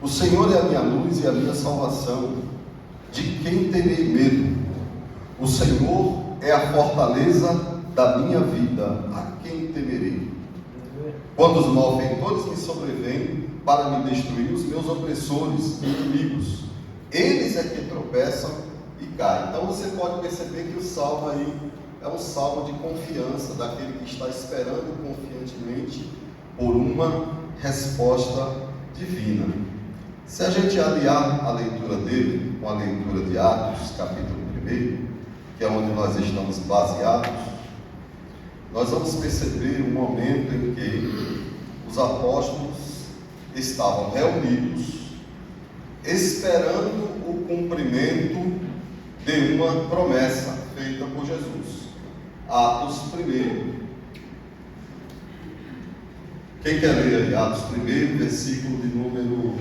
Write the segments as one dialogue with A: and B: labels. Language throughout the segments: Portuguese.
A: O Senhor é a minha luz e a minha salvação. De quem terei medo? O Senhor é a fortaleza da minha vida. A quem temerei? Quando os malfeitores me sobrevêm para me destruir, os meus opressores, inimigos, eles é que tropeçam e caem. Então você pode perceber que o salmo aí é um salmo de confiança daquele que está esperando confiantemente por uma resposta divina. Se a gente aliar a leitura dele com a leitura de Atos, capítulo 1, que é onde nós estamos baseados, nós vamos perceber um momento em que os apóstolos estavam reunidos, esperando o cumprimento de uma promessa feita por Jesus. Atos 1. Quem quer ler aí? Atos 1, versículo de número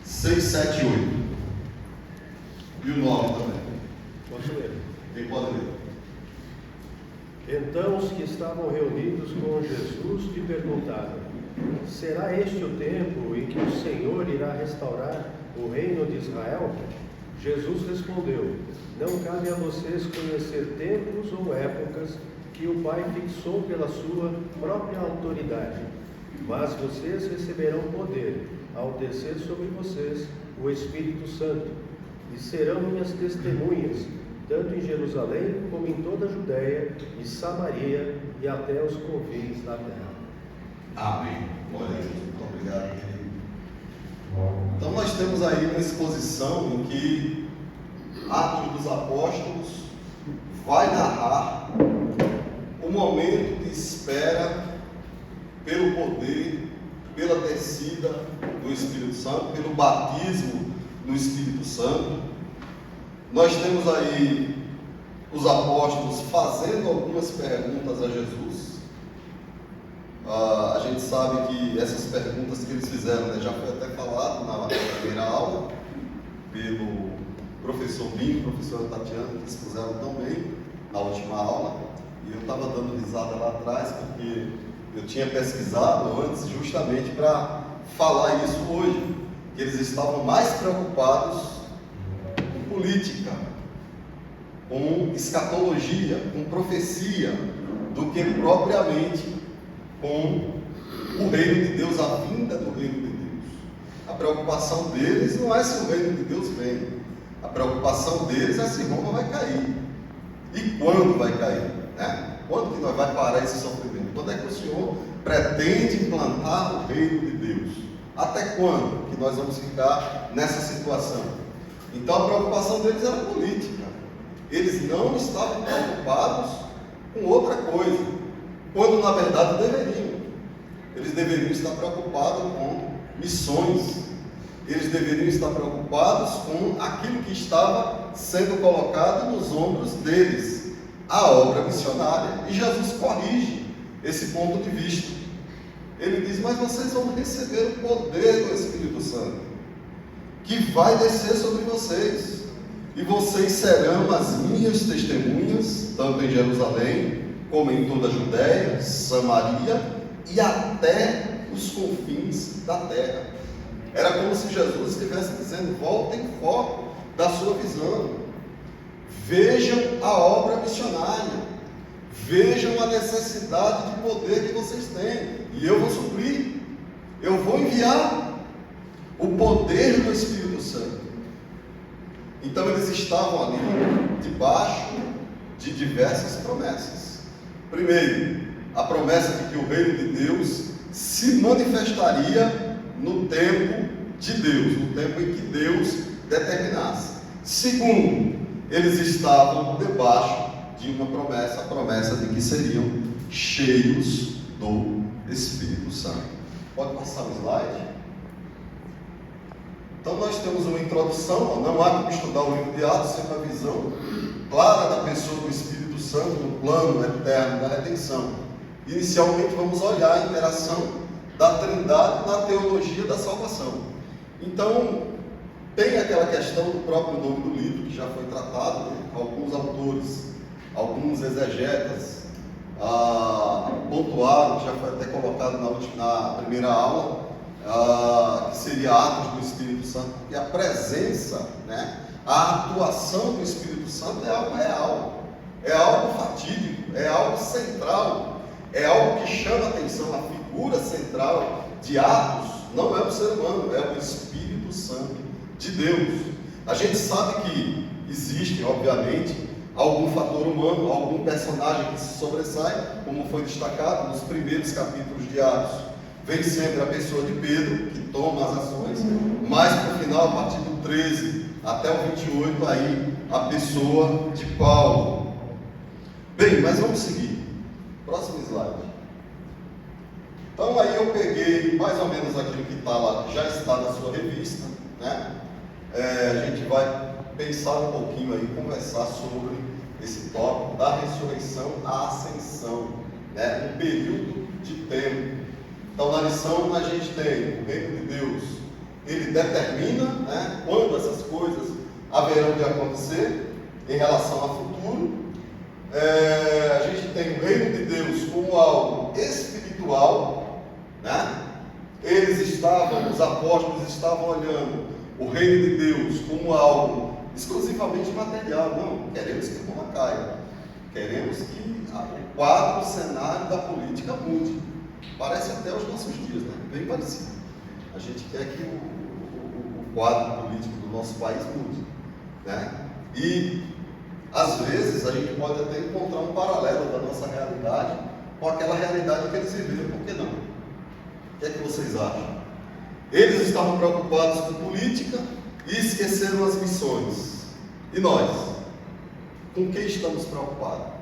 A: 6, 7 e 8. E o 9 também.
B: Posso ler?
A: Quem pode ler?
B: Então os que estavam reunidos com Jesus lhe perguntaram: será este o tempo em que o Senhor irá restaurar o reino de Israel? Jesus respondeu: não cabe a vocês conhecer tempos ou épocas que o Pai fixou pela sua própria autoridade, mas vocês receberão poder ao descer sobre vocês o Espírito Santo, e serão minhas testemunhas, tanto em Jerusalém como em toda a Judéia e Samaria e até os confins da terra.
A: Amém. Glória a Deus. Muito obrigado, querido. Então nós temos aí uma exposição em que Atos dos Apóstolos vai narrar o momento de espera pelo poder, pela descida do Espírito Santo, pelo batismo no Espírito Santo. Nós temos aí os apóstolos fazendo algumas perguntas a Jesus. A gente sabe que essas perguntas que eles fizeram, já foi até falado na primeira aula, pelo professor Binho, professora Tatiana, que expuseram tão bem na última aula. E eu estava dando risada lá atrás, porque eu tinha pesquisado antes justamente para falar isso hoje, que eles estavam mais preocupados com política, com escatologia, com profecia, do que propriamente com o reino de Deus, a vinda do reino de Deus. A preocupação deles não é se o reino de Deus vem, a preocupação deles é se Roma vai cair. E quando vai cair? Né? Quando que nós vai parar esse sofrimento? Quando é que o Senhor pretende implantar o reino de Deus? Até quando que nós vamos ficar nessa situação? Então a preocupação deles era política. Eles não estavam preocupados com outra coisa, quando na verdade deveriam. Eles deveriam estar preocupados com missões. Eles deveriam estar preocupados com aquilo que estava sendo colocado nos ombros deles, a obra missionária. E Jesus corrige esse ponto de vista. Ele diz: mas vocês vão receber o poder do Espírito Santo, que vai descer sobre vocês, e vocês serão as minhas testemunhas, tanto em Jerusalém, como em toda a Judéia, Samaria e até os confins da terra. Era como se Jesus estivesse dizendo: voltem foco da sua visão, vejam a obra missionária, vejam a necessidade de poder que vocês têm, e eu vou suprir, eu vou enviar o poder do Espírito Santo. Então eles estavam ali debaixo de diversas promessas. Primeiro, a promessa de que o reino de Deus se manifestaria no tempo de Deus, no tempo em que Deus determinasse. Segundo, eles estavam debaixo de uma promessa, a promessa de que seriam cheios do Espírito Santo. Pode passar o slide? Então nós temos uma introdução, não há como estudar o livro de Atos sem uma visão clara da pessoa do Espírito Santo no plano eterno da redenção. Inicialmente vamos olhar a interação da Trindade na teologia da salvação. Então, tem aquela questão do próprio nome do livro, que já foi tratado, né? Alguns autores, alguns exegetas, pontuaram, que já foi até colocado na primeira aula, que seria atos do Espírito Santo, porque a presença, né, a atuação do Espírito Santo é algo real, é algo fatídico, é algo central, é algo que chama a atenção. A figura central de Atos não é o ser humano, é o Espírito Santo de Deus. A gente sabe que existe, obviamente, algum fator humano, algum personagem que se sobressai, como foi destacado nos primeiros capítulos de Atos. Vem sempre a pessoa de Pedro, que toma as ações, mas no final, a partir do 13 até o 28, aí a pessoa de Paulo. Bem, mas vamos seguir. Próximo slide. Então aí eu peguei mais ou menos aquilo que está lá, já está na sua revista, né? A gente vai pensar um pouquinho aí, conversar sobre esse tópico da ressurreição à ascensão, né? Um período de tempo. Então na lição a gente tem o reino de Deus, ele determina, né, quando essas coisas haverão de acontecer em relação ao futuro. A gente tem o reino de Deus como algo espiritual, né? Os apóstolos estavam olhando o reino de Deus como algo exclusivamente material. Não, queremos que Roma caia, queremos que o quadro, o cenário da política mude. Parece até os nossos dias, né? Bem parecido. A gente quer que o quadro político do nosso país mude, né? E às vezes a gente pode até encontrar um paralelo da nossa realidade com aquela realidade que eles viveram. Por que não? O que é que vocês acham? Eles estavam preocupados com política e esqueceram as missões. E nós? Com o que estamos preocupados?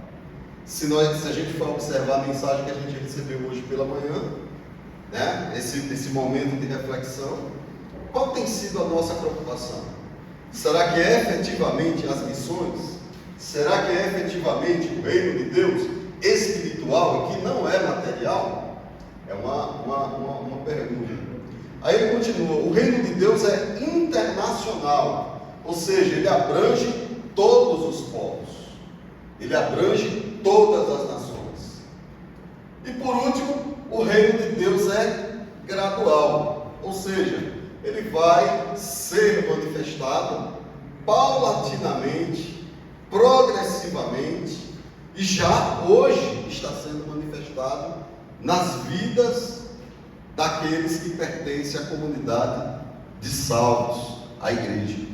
A: Se a gente for observar a mensagem que a gente recebeu hoje pela manhã, né, esse momento de reflexão, qual tem sido a nossa preocupação? Será que é efetivamente as missões? Será que é efetivamente o reino de Deus espiritual e que não é material? É uma pergunta. Aí ele continua: o reino de Deus é internacional, ou seja, ele abrange todos os povos, ele abrange todas as nações. E por último, o reino de Deus é gradual, ou seja, ele vai ser manifestado paulatinamente, progressivamente, e já hoje está sendo manifestado nas vidas daqueles que pertencem à comunidade de salvos, à igreja.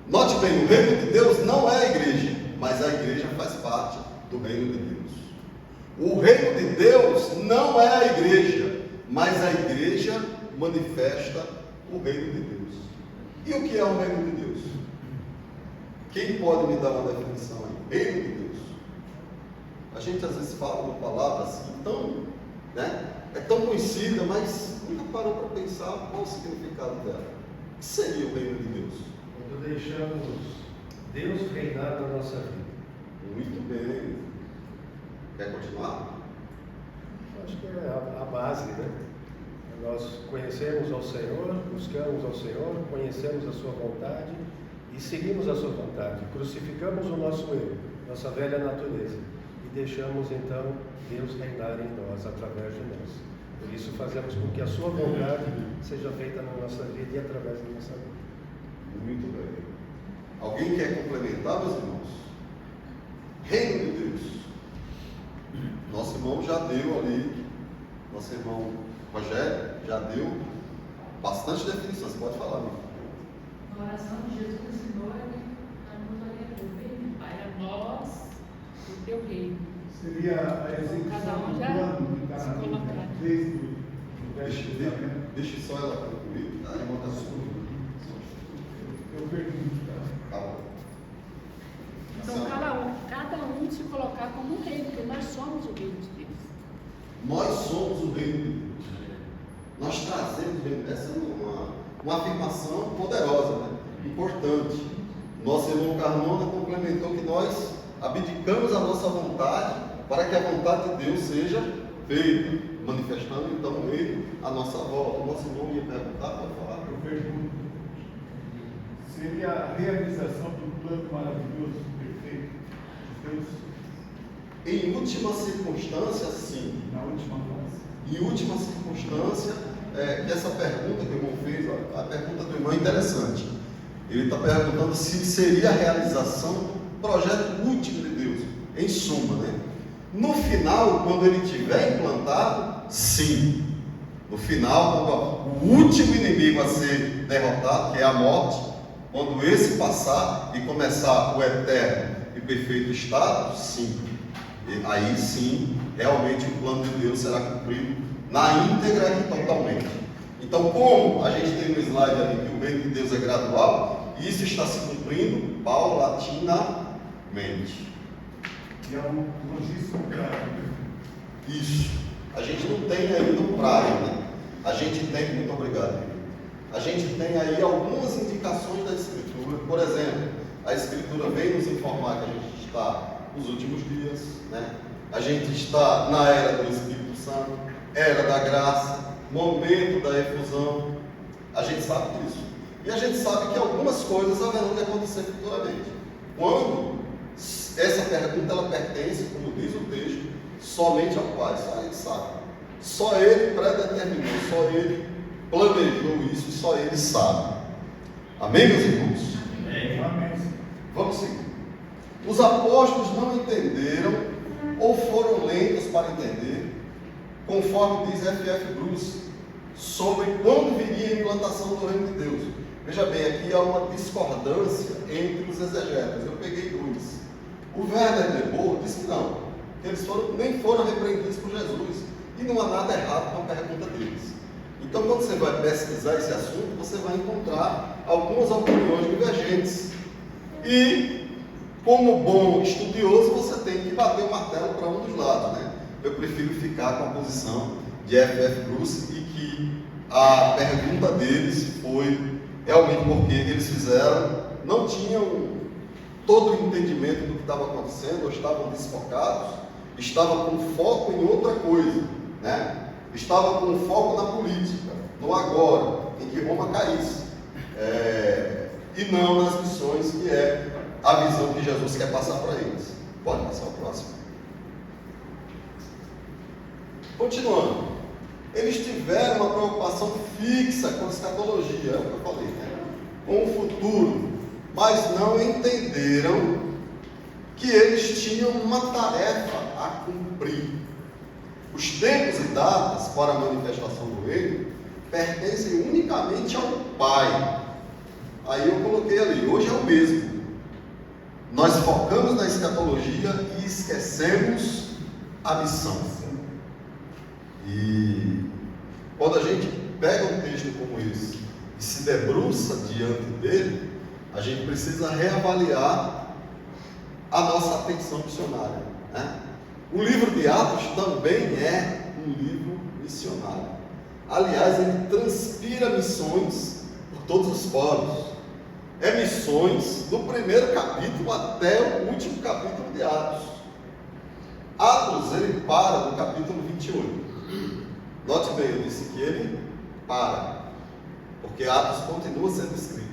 A: Note bem, o reino de Deus não é a igreja, mas a igreja faz parte do reino de Deus. O reino de Deus não é a igreja, mas a igreja manifesta o reino de Deus. E o que é o reino de Deus? Quem pode me dar uma definição aí? Reino de Deus. A gente às vezes fala uma palavra assim, é tão conhecida, mas nunca parou para pensar qual o significado dela. O que seria o reino de Deus?
B: Quando deixamos Deus reinar na nossa vida.
A: Muito bem. Quer continuar?
B: Acho que é a base, né? Nós conhecemos ao Senhor, buscamos ao Senhor, conhecemos a sua vontade e seguimos a sua vontade. Crucificamos o nosso eu, nossa velha natureza, e deixamos então Deus reinar em nós, através de nós. Por isso fazemos com que a sua vontade seja feita na nossa vida e através da nossa vida.
A: Muito bem. Alguém quer complementar, meus irmãos? Reino de Deus. Nosso irmão já deu ali, nosso irmão Rogério já deu bastante definições. Pode falar, amigo.
C: A oração de Jesus ensinou a nos Pai, a nós o teu reino.
D: Seria a execução do plano que está na Bíblia, desde o Velho Testamento.
A: Deixe só ela concluir. A irmã está sua.
D: Eu pergunto,
A: Tá bom.
C: Então, cada um se colocar como um reino, porque nós somos o reino de Deus.
A: Nós somos o reino de Deus. Nós trazemos o reino. Essa é uma afirmação poderosa, né? Importante. Nosso irmão Carmona complementou que nós abdicamos a nossa vontade para que a vontade de Deus seja feita, manifestando então o reino à nossa volta. O nosso irmão ia perguntar, pode falar?
D: eu pergunto, seria a realização do plano maravilhoso, perfeito de Deus?
A: Em última circunstância, sim.
D: Na última fase.
A: Em última circunstância, que essa pergunta que o irmão fez, a pergunta do irmão é interessante. Ele está perguntando se seria a realização do projeto último de Deus, em suma, né? No final, quando ele estiver implantado, sim. No final, quando o último inimigo a ser derrotado, que é a morte, quando esse passar e começar o eterno e perfeito estado, sim. E aí sim, realmente o plano de Deus será cumprido na íntegra e totalmente. Então, como a gente tem no slide ali que o reino de Deus é gradual, isso está se cumprindo paulatinamente.
D: E é um logístico prático.
A: Isso. A gente não tem ainda um prazo, né? A gente tem, muito obrigado, querido. A gente tem aí algumas indicações da Escritura. Por exemplo, a Escritura vem nos informar que a gente está nos últimos dias, né? A gente está na era do Espírito Santo, era da graça, momento da efusão. A gente sabe disso. E a gente sabe que algumas coisas haverão de acontecer futuramente. Quando essa pergunta ela pertence, como diz o texto, somente ao Pai, só Ele sabe. Só Ele predeterminou, só Ele planejou isso e só Ele sabe. Amém, meus irmãos?
D: Amém.
A: Vamos seguir. Os apóstolos não entenderam ou foram lentos para entender, conforme diz F.F. Bruce, sobre quando viria a implantação do reino de Deus. Veja bem, aqui há uma discordância entre os exegetas. Eu peguei dois. O Werner de Boer disse que não, que eles nem foram repreendidos por Jesus. E não há nada errado com a pergunta deles. Então, quando você vai pesquisar esse assunto, você vai encontrar algumas opiniões divergentes. E, como bom estudioso, você tem que bater o martelo para um dos lados, né? Eu prefiro ficar com a posição de F.F. Bruce e que a pergunta deles foi realmente porque eles não tinham todo o entendimento do que estava acontecendo, ou estavam desfocados, estavam com foco em outra coisa, né? Estava com foco na política, no agora, em que Roma caísse, e não nas missões, que é a visão que Jesus quer passar para eles. Pode passar o próximo. Continuando, eles tiveram uma preocupação fixa com a escatologia, é o que eu falei, né? Com o futuro, mas não entenderam que eles tinham uma tarefa a cumprir. Os tempos e datas para a manifestação do reino pertencem unicamente ao Pai. Aí eu coloquei ali, hoje é o mesmo. Nós focamos na escatologia e esquecemos a missão. E quando a gente pega um texto como esse e se debruça diante dele, a gente precisa reavaliar a nossa atenção missionária, né? O livro de Atos também é um livro missionário. Aliás, ele transpira missões por todos os poros. É missões do primeiro capítulo até o último capítulo de Atos. Atos, ele para no capítulo 28. Note bem, eu disse que ele para, porque Atos continua sendo escrito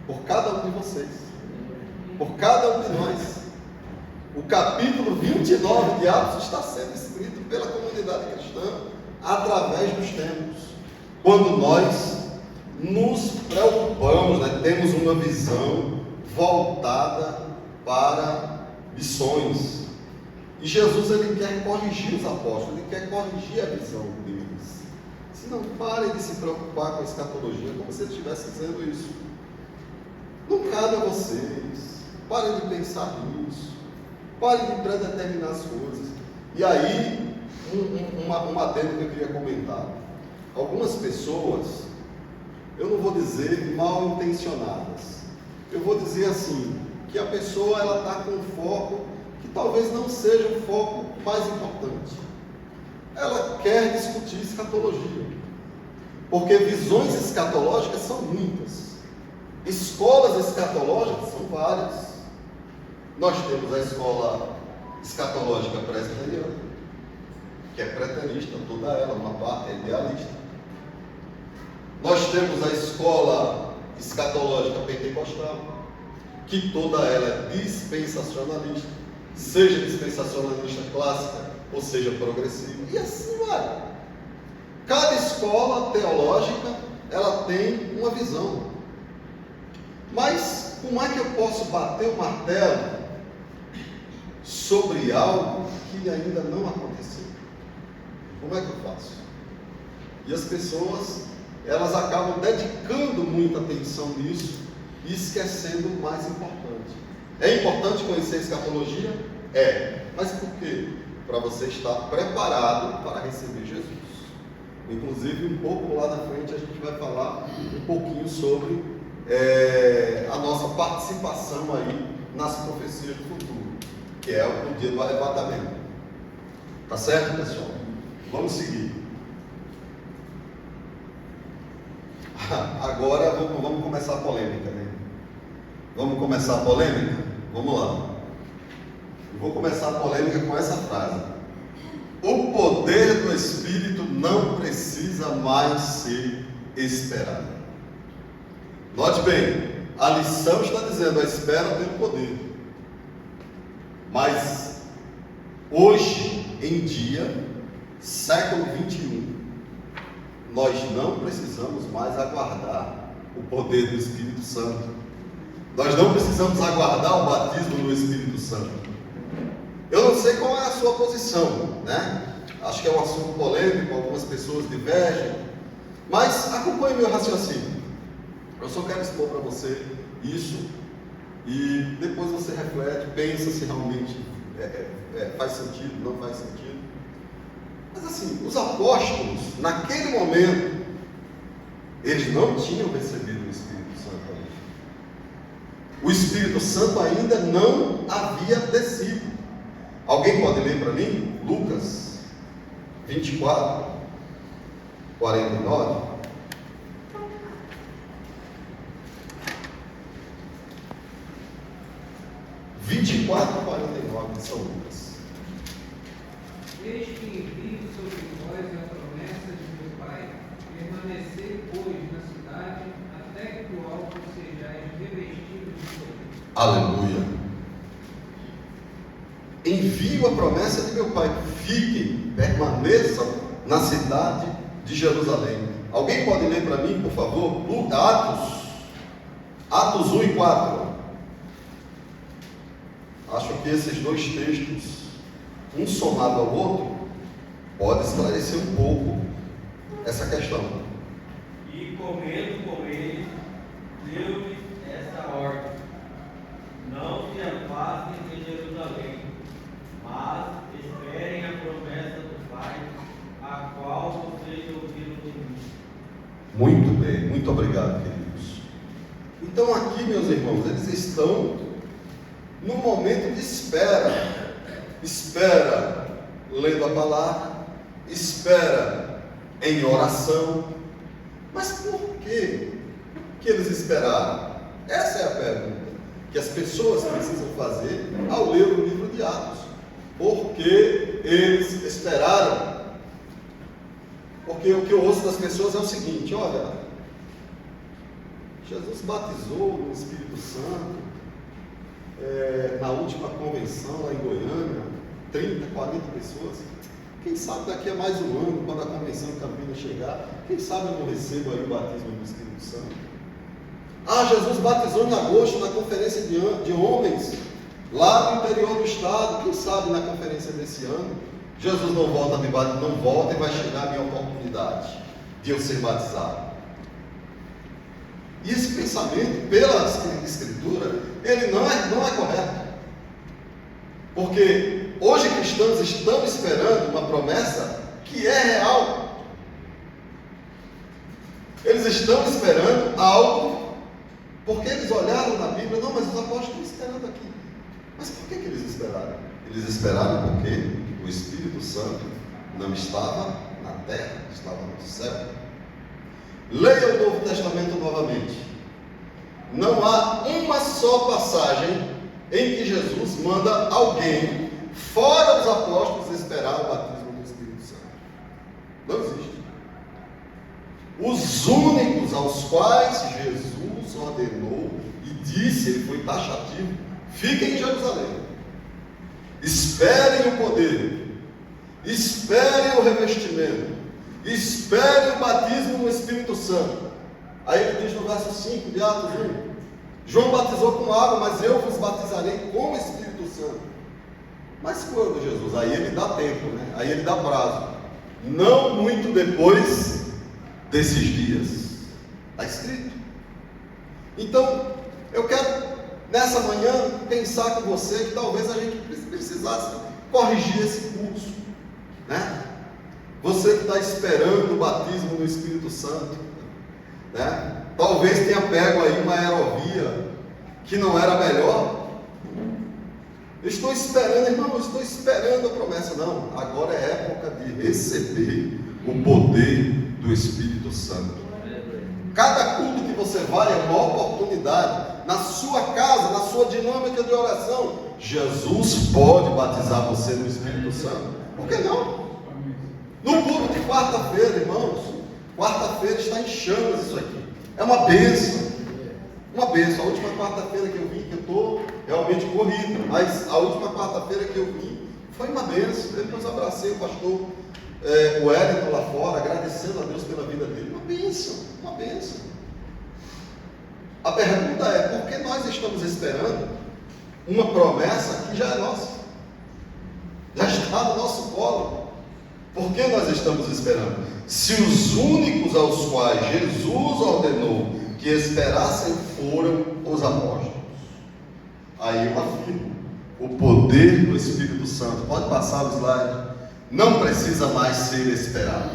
A: por cada um de vocês, por cada um de nós. O capítulo 29 de Atos está sendo escrito pela comunidade cristã através dos tempos. Quando nós nos preocupamos, né, temos uma visão voltada para missões. E Jesus, ele quer corrigir os apóstolos, ele quer corrigir a visão deles. Se não, parem de se preocupar com a escatologia, como se ele estivesse dizendo isso. Não cabe a vocês. Parem de pensar nisso. Parem de predeterminar as coisas. E aí, uma adendo que eu queria comentar. Algumas pessoas, eu não vou dizer mal intencionadas, eu vou dizer assim, que a pessoa ela está com um foco que talvez não seja o foco mais importante. Ela quer discutir escatologia, porque visões escatológicas são muitas, escolas escatológicas são várias. Nós temos a escola escatológica presbiteriana, que é preterista, toda ela, uma parte é idealista. Nós temos a escola escatológica pentecostal, que toda ela é dispensacionalista. seja dispensacionalista clássica, ou seja progressiva, e assim vai. Cada escola teológica, ela tem uma visão. Mas como é que eu posso bater o martelo sobre algo que ainda não aconteceu? Como é que eu faço? E as pessoas, elas acabam dedicando muita atenção nisso e esquecendo o mais importante. É importante conhecer a escatologia? É. Mas por quê? Para você estar preparado para receber Jesus. Inclusive, um pouco lá na frente, a gente vai falar um pouquinho sobre a nossa participação aí nas profecias do futuro, que é o dia do arrebatamento. Tá certo, pessoal? Vamos seguir. Agora vamos começar a polêmica, né? Vamos começar a polêmica? Vamos lá. Eu vou começar a polêmica com essa frase: o poder do Espírito não precisa mais ser esperado. Note bem, a lição está dizendo: a espera pelo poder. Mas hoje em dia, século 21, nós não precisamos mais aguardar o poder do Espírito Santo. Nós não precisamos aguardar o batismo no Espírito Santo. Eu não sei qual é a sua posição, né? Acho que é um assunto polêmico, algumas pessoas divergem, mas acompanhe meu raciocínio. Eu só quero expor para você isso e depois você reflete, pensa se realmente faz sentido, não faz sentido. Mas assim, os apóstolos, naquele momento, eles não tinham recebido o Espírito Santo ainda. O Espírito Santo ainda não havia descido. Alguém pode ler para mim? Lucas 24, 49. (24:49) de São Lucas.
E: Eis que envio sobre vós a promessa de meu Pai: permanecei, pois, na cidade, até que do alto sejais revestidos de poder.
A: Aleluia. Envio a promessa de meu Pai: fiquem, permaneçam na cidade de Jerusalém. Alguém pode ler para mim, por favor? Atos 1 e 4. Acho que esses dois textos, um somado ao outro, pode esclarecer um pouco essa questão.
F: E comendo com eles, deu-lhes esta ordem: não se afastem de Jerusalém, mas esperem a promessa do Pai, a qual vocês ouviram de mim.
A: Muito bem, muito obrigado, queridos. Então aqui, meus irmãos, eles estão no momento de espera. Espera lendo a palavra, espera em oração. Mas por que eles esperaram? Essa é a pergunta que as pessoas precisam fazer ao ler o livro de Atos. Por que eles esperaram? Porque o que eu ouço das pessoas é o seguinte: olha, Jesus batizou no Espírito Santo na última convenção lá em Goiânia, 30, 40 pessoas. Quem sabe daqui a mais um ano, quando a convenção em Campinas chegar, quem sabe eu não recebo aí o batismo do Espírito Santo. Jesus batizou em agosto na conferência de homens lá no interior do estado. Quem sabe na conferência desse ano Jesus não volta e vai chegar a minha oportunidade de eu ser batizado. E esse pensamento, pela Escritura, ele não é correto. Porque hoje cristãos estão esperando uma promessa que é real. Eles estão esperando algo, porque eles olharam na Bíblia: não, mas os apóstolos estão esperando aqui. Mas por que eles esperaram? Eles esperaram porque o Espírito Santo não estava na terra, estava no céu. Leia o Novo Testamento novamente. Não há uma só passagem em que Jesus manda alguém, fora dos apóstolos, esperar o batismo do Espírito Santo. Não existe. Os únicos aos quais Jesus ordenou e disse, ele foi taxativo: fiquem em Jerusalém. esperem o poder, esperem o revestimento, esperem o batismo no Espírito Santo. Aí ele diz no verso 5 de Atos 1, João batizou com água, mas eu vos batizarei com o Espírito Santo. Mas quando, Jesus? Aí ele dá tempo, né? Aí ele dá prazo. Não muito depois desses dias. Está escrito. Então, eu quero nessa manhã pensar com você que talvez a gente precisasse corrigir esse curso, né? Você que está esperando o batismo no Espírito Santo, né? Talvez tenha pego aí uma aerovia que não era melhor. Eu estou esperando, irmão, eu estou esperando a promessa. Não, agora é época de receber o poder do Espírito Santo. Cada culto que você vai é uma oportunidade. Na sua casa, na sua dinâmica de oração, Jesus pode batizar você no Espírito Santo. Por que não? No culto de quarta-feira, irmãos, quarta-feira está em chamas isso aqui. É uma bênção. Uma bênção. A última quarta-feira que eu vim, que eu estou realmente corrido, mas a última quarta-feira que eu vim foi uma bênção. Depois eu abracei o pastor o Wellington lá fora, agradecendo a Deus pela vida dele. Uma bênção, uma bênção. A pergunta é, por que nós estamos esperando uma promessa que já é nossa? Já está no nosso colo. Por que nós estamos esperando? Se os únicos aos quais Jesus ordenou que esperassem foram os apóstolos. Aí eu afirmo, o poder do Espírito Santo, pode passar o slide, não precisa mais ser esperado.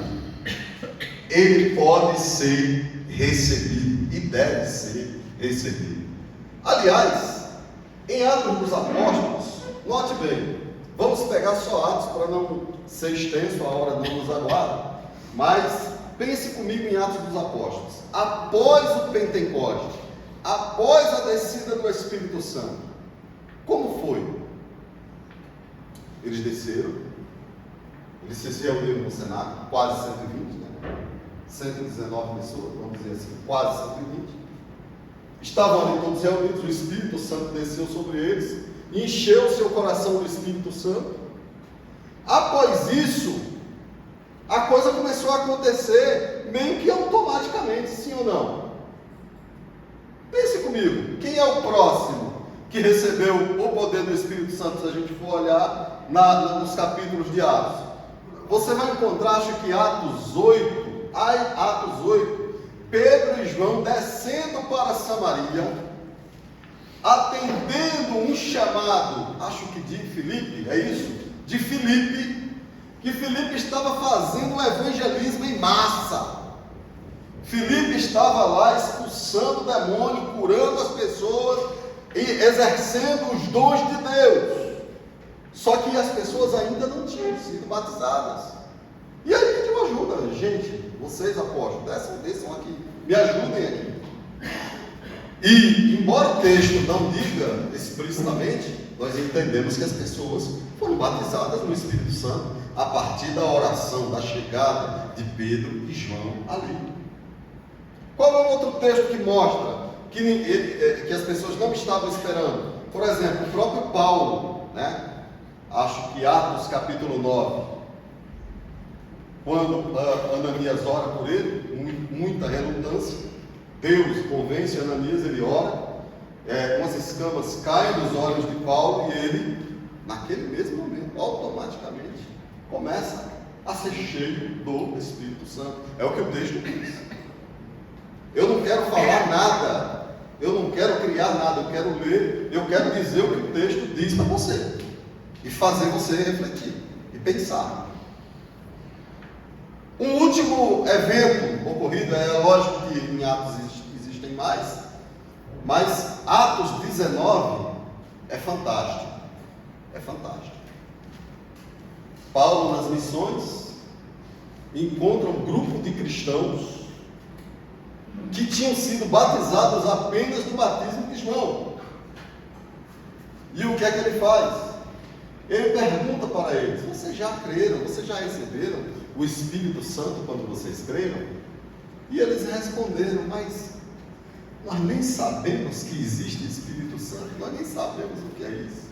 A: Ele pode ser recebido e deve ser recebido. Aliás, em Atos dos Apóstolos, note bem, vamos pegar só Atos para não ser extenso, a hora não nos aguarda, mas pense comigo em Atos dos Apóstolos. Após o Pentecoste, após a descida do Espírito Santo, como foi? Eles desceram, eles se reuniram no Senado, quase 120, né? 119 pessoas, vamos dizer assim, quase 120. Estavam ali todos reunidos, o Espírito Santo desceu sobre eles, encheu o seu coração do Espírito Santo. Após isso, a coisa começou a acontecer meio que automaticamente, sim ou não? Pense comigo, quem é o próximo que recebeu o poder do Espírito Santo, se a gente for olhar nos capítulos de Atos? Você vai encontrar, acho que Atos 8, Pedro e João descendo para Samaria, atendendo um chamado, acho que de Filipe, é isso? De Filipe, que Filipe estava fazendo um evangelismo em massa. Filipe estava lá expulsando o demônio, curando as pessoas e exercendo os dons de Deus. Só que as pessoas ainda não tinham sido batizadas. E aí pediu ajuda. Gente, vocês apóstolos, desçam aqui, me ajudem aqui. E, embora o texto não diga explicitamente, nós entendemos que as pessoas foram batizadas no Espírito Santo a partir da oração, da chegada de Pedro e João ali. Qual é o outro texto que mostra que as pessoas não estavam esperando? Por exemplo, o próprio Paulo, né? Acho que Atos capítulo 9, quando Ananias ora por ele, muita relutância, Deus convence Ananias, ele ora, umas escamas caem dos olhos de Paulo e ele, naquele mesmo momento, automaticamente, começa a ser cheio do Espírito Santo. É o que o texto diz. Eu não quero falar nada, eu não quero criar nada, eu quero ler, eu quero dizer o que o texto diz para você e fazer você refletir e pensar. Um último evento ocorrido, é lógico que em Atos existem mais, mas Atos 19 é fantástico, é fantástico. Paulo nas missões encontra um grupo de cristãos que tinham sido batizados apenas no batismo de João. E o que é que ele faz? Ele pergunta para eles: vocês já creram, vocês já receberam o Espírito Santo quando vocês creram? E eles responderam: mas nós nem sabemos que existe Espírito Santo, nós nem sabemos o que é isso.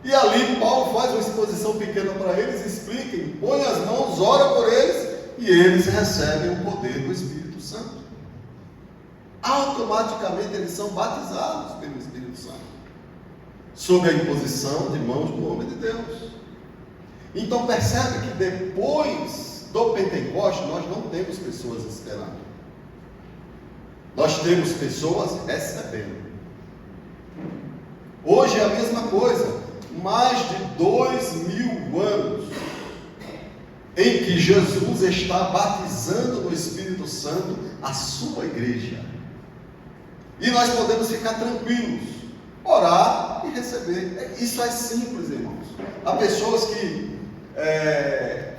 A: E ali Paulo faz uma exposição pequena para eles, explica, põe as mãos, ora por eles, e eles recebem o poder do Espírito Santo. Automaticamente eles são batizados pelo Espírito Santo, sob a imposição de mãos do homem de Deus. Então percebe que depois do Pentecoste nós não temos pessoas esperando, nós temos pessoas recebendo. Hoje é a mesma coisa. Mais de 2000 anos em que Jesus está batizando no Espírito Santo a sua igreja. E nós podemos ficar tranquilos, orar e receber. Isso é simples, irmãos. Há pessoas que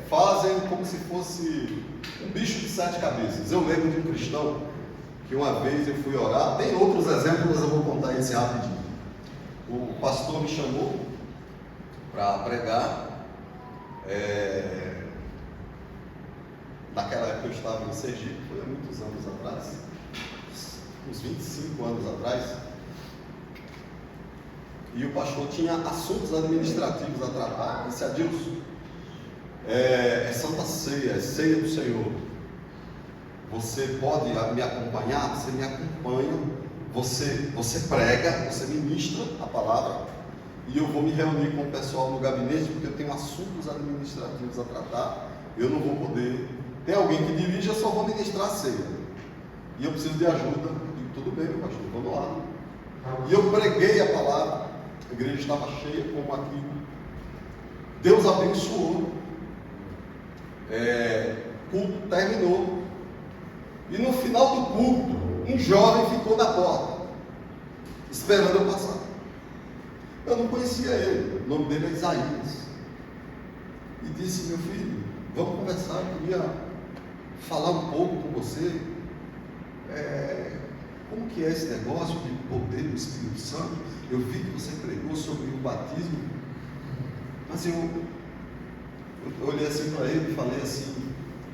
A: fazem como se fosse um bicho de 7 cabeças. Eu lembro de um cristão que uma vez eu fui orar. Tem outros exemplos, mas eu vou contar esse rapidinho. O pastor me chamou para pregar, naquela época eu estava em Sergipe, foi há muitos anos atrás, uns 25 anos atrás, e o pastor tinha assuntos administrativos a tratar. Disse: Adilson, é Santa Ceia, é ceia do Senhor, você pode me acompanhar? Você me acompanha, você prega, você ministra a palavra, e eu vou me reunir com o pessoal no gabinete, porque eu tenho assuntos administrativos a tratar, eu não vou poder. Tem alguém que dirige, eu só vou ministrar a ceia, e eu preciso de ajuda. Eu digo: tudo bem, meu pastor, vamos lá. E eu preguei a palavra, a igreja estava cheia como aqui. Deus abençoou, o culto terminou, e no final do culto, um jovem ficou na porta, esperando eu passar. Eu não conhecia ele, o nome dele é Isaías. E disse: meu filho, vamos conversar, eu queria falar um pouco com você. Como que é esse negócio de poder do Espírito Santo? Eu vi que você pregou sobre o batismo, mas eu olhei assim para ele e falei assim: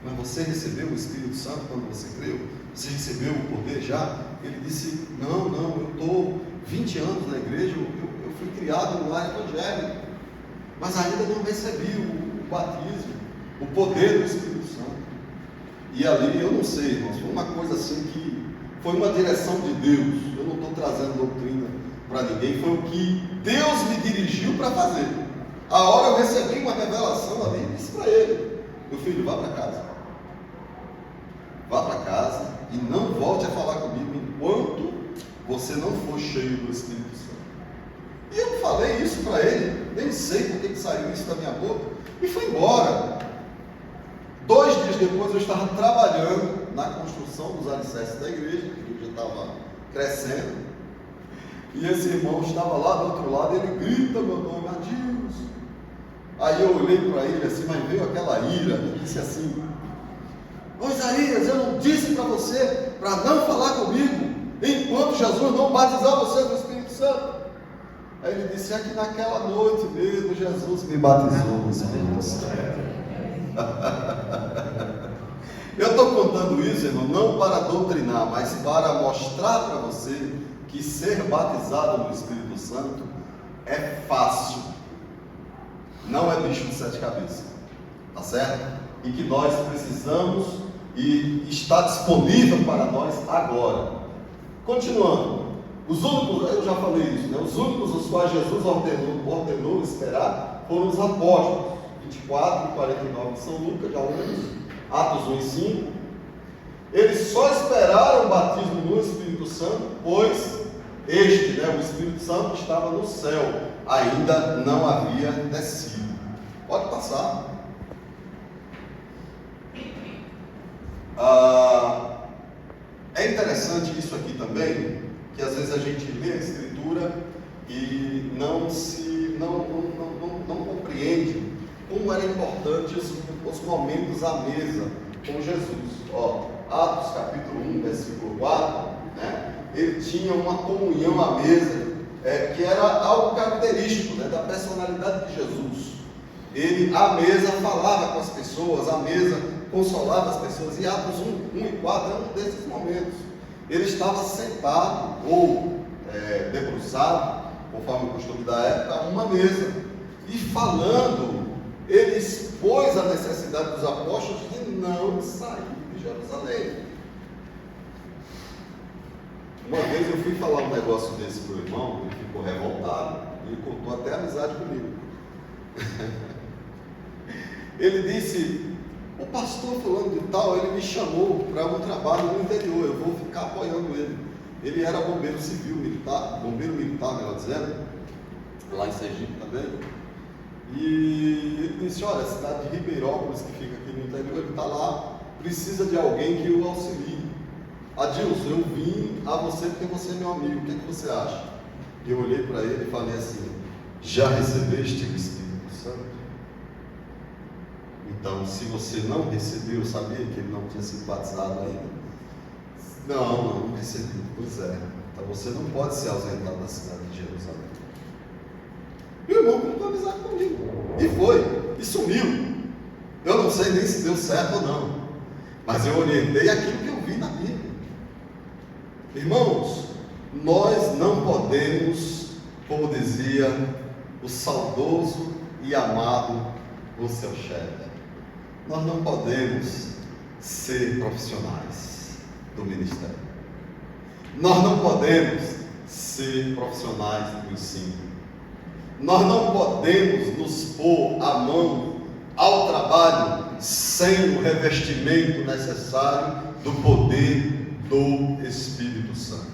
A: mas você recebeu o Espírito Santo quando você creu? Você recebeu o poder já? Ele disse: não, eu estou 20 anos na igreja, eu fui criado no lar evangélico, mas ainda não recebi o batismo, o poder do Espírito Santo. E ali, eu não sei, irmãos, foi uma coisa assim que foi uma direção de Deus. Eu não estou trazendo doutrina para ninguém, foi o que Deus me dirigiu para fazer. A hora eu recebi uma revelação ali e disse para ele: meu filho, vá para casa. Vá para casa e não volte a falar comigo enquanto você não for cheio do Espírito Santo. E eu falei isso para ele, nem sei por que saiu isso da minha boca, e fui embora. 2 dias depois eu estava trabalhando na construção dos alicerces da igreja, a igreja estava crescendo, e esse irmão estava lá do outro lado, ele grita meu nome: Adilson. Aí eu olhei para ele assim, mas veio aquela ira, eu disse assim: ô Isaías, eu não disse para você para não falar comigo enquanto Jesus não batizar você no Espírito Santo? Aí ele disse: é que naquela noite mesmo Jesus me batizou no Espírito Santo. Eu estou contando isso, irmão, não para doutrinar, mas para mostrar para você que ser batizado no Espírito Santo é fácil, não é bicho de 7 cabeças, tá certo? E que nós precisamos, e está disponível para nós agora. Continuando, os únicos, eu já falei isso, né? Os únicos os quais Jesus ordenou esperar foram os apóstolos. 24 e 49 de São Lucas, já lemos, Atos 1 e 5. Eles só esperaram o batismo no Espírito Santo, pois o Espírito Santo estava no céu, ainda não havia descido. Pode passar. É interessante isso aqui também, que às vezes a gente lê a Escritura e não compreende como era importante os momentos à mesa com Jesus. Atos capítulo 1, versículo 4, né? Ele tinha uma comunhão à mesa, que era algo característico, né, da personalidade de Jesus. Ele, à mesa, falava com as pessoas, à mesa, consolava as pessoas. E Atos 1 e 4 é um desses momentos. Ele estava sentado ou debruçado, conforme o costume da época, a uma mesa. E falando, ele expôs a necessidade dos apóstolos de não sair de Jerusalém. Uma vez eu fui falar um negócio desse para o irmão, ele ficou revoltado, ele contou até amizade comigo. Ele disse: o pastor fulano de tal, ele me chamou para um trabalho no interior, eu vou ficar apoiando ele. Ele era bombeiro civil, bombeiro militar, melhor dizendo, lá em Sergipe também. E ele disse: olha, a cidade de Ribeirópolis, que fica aqui no interior, ele está lá, precisa de alguém que o auxilie. Adilson, eu vim a você porque você é meu amigo, o que você acha? Eu olhei para ele e falei assim: já recebeste o Espírito Santo? Então, se você não recebeu, sabia que ele não tinha sido batizado ainda? Não recebi. Pois é. Então você não pode se ausentar da cidade de Jerusalém. E o irmão começou a avisar comigo. E foi. E sumiu. Eu não sei nem se deu certo ou não. Mas eu orientei aquilo que eu vi na Bíblia. Irmãos, nós não podemos, como dizia o saudoso e amado o seu chefe, nós não podemos ser profissionais do ministério. Nós não podemos ser profissionais do ensino. Nós não podemos nos pôr a mão ao trabalho sem o revestimento necessário do poder do Espírito Santo.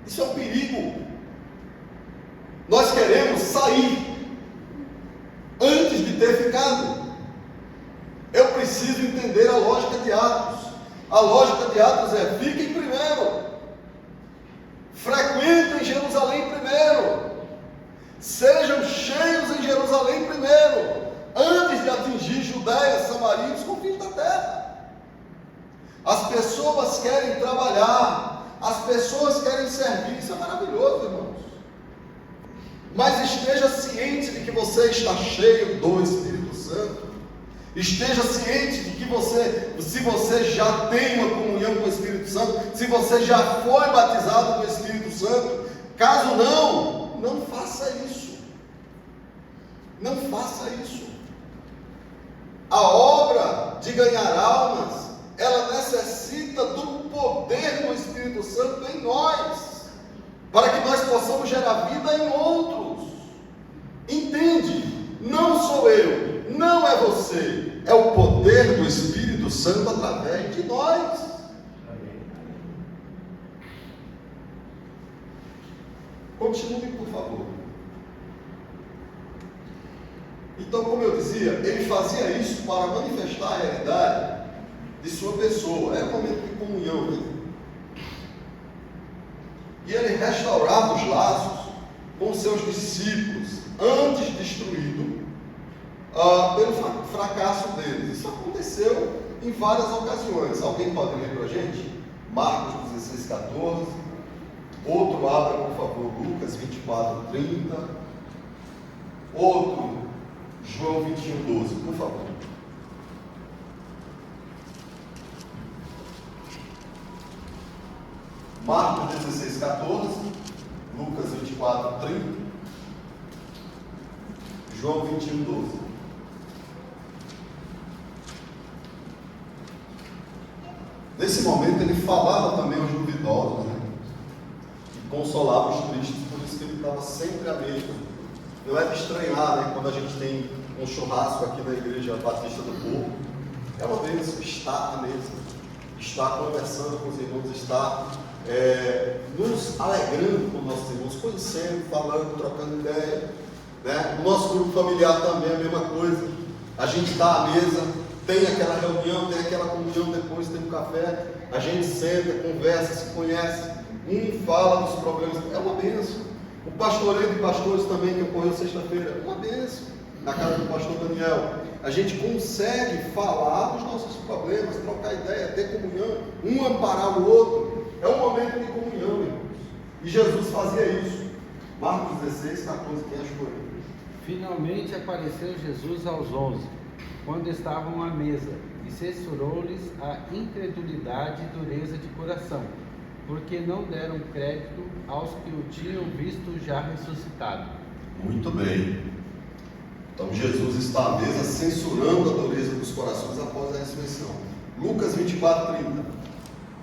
A: Isso é um perigo. Nós queremos sair antes de ter ficado. Eu preciso entender a lógica de Atos. A lógica de Atos é: fiquem primeiro, frequentem Jerusalém primeiro, sejam cheios em Jerusalém primeiro, antes de atingir Judéia, Samaria e os confins da terra. As pessoas querem trabalhar, as pessoas querem servir, isso é maravilhoso, irmãos. Mas esteja ciente de que você está cheio do Espírito Santo. Esteja ciente de que se você já tem uma comunhão com o Espírito Santo, se você já foi batizado com o Espírito Santo, caso não faça isso. Não faça isso. A obra de ganhar almas, ela necessita do poder do Espírito Santo em nós, para que nós possamos gerar vida em outros. Entende? Não sou eu, não é você, é o poder do Espírito Santo através de nós. Continue, por favor. Então, como eu dizia, ele fazia isso para manifestar a realidade de sua pessoa. Era um momento de comunhão, né? E ele restaurava os laços com seus discípulos, antes destruído pelo fracasso deles. Isso aconteceu em várias ocasiões. Alguém pode ler para a gente? Marcos 16:14. Outro, abra por favor, Lucas 24:30. Outro, João 21:12, por favor. Marcos 16:14, Lucas 24:30, João 21:12. Nesse momento ele falava também aos duvidosos, né? E consolava os tristes, por isso que ele estava sempre à mesa. Não é de estranhar, né? Quando a gente tem um churrasco aqui na Igreja Batista do Povo, é uma bênção estar à mesa, estar conversando com os irmãos, estar nos alegrando com nossos irmãos, conhecendo, falando, trocando ideia, né? O nosso grupo familiar também é a mesma coisa. A gente está à mesa, tem aquela reunião, tem aquela comunhão, depois tem um café, a gente senta, conversa, se conhece, um fala dos problemas, é uma bênção. O pastoreio de pastores também, que ocorreu sexta-feira, é uma bênção, na casa do pastor Daniel. A gente consegue falar dos nossos problemas, trocar ideia, ter comunhão, um amparar o outro. É um momento de comunhão, irmãos. E Jesus fazia isso. Marcos 16:14, quem achou aí?
E: Finalmente apareceu Jesus aos 11, quando estavam à mesa, e censurou-lhes a incredulidade e dureza de coração, porque não deram crédito aos que o tinham visto já ressuscitado.
A: Muito bem. Então Jesus está à mesa censurando a dureza dos corações após a ressurreição. Lucas 24:30.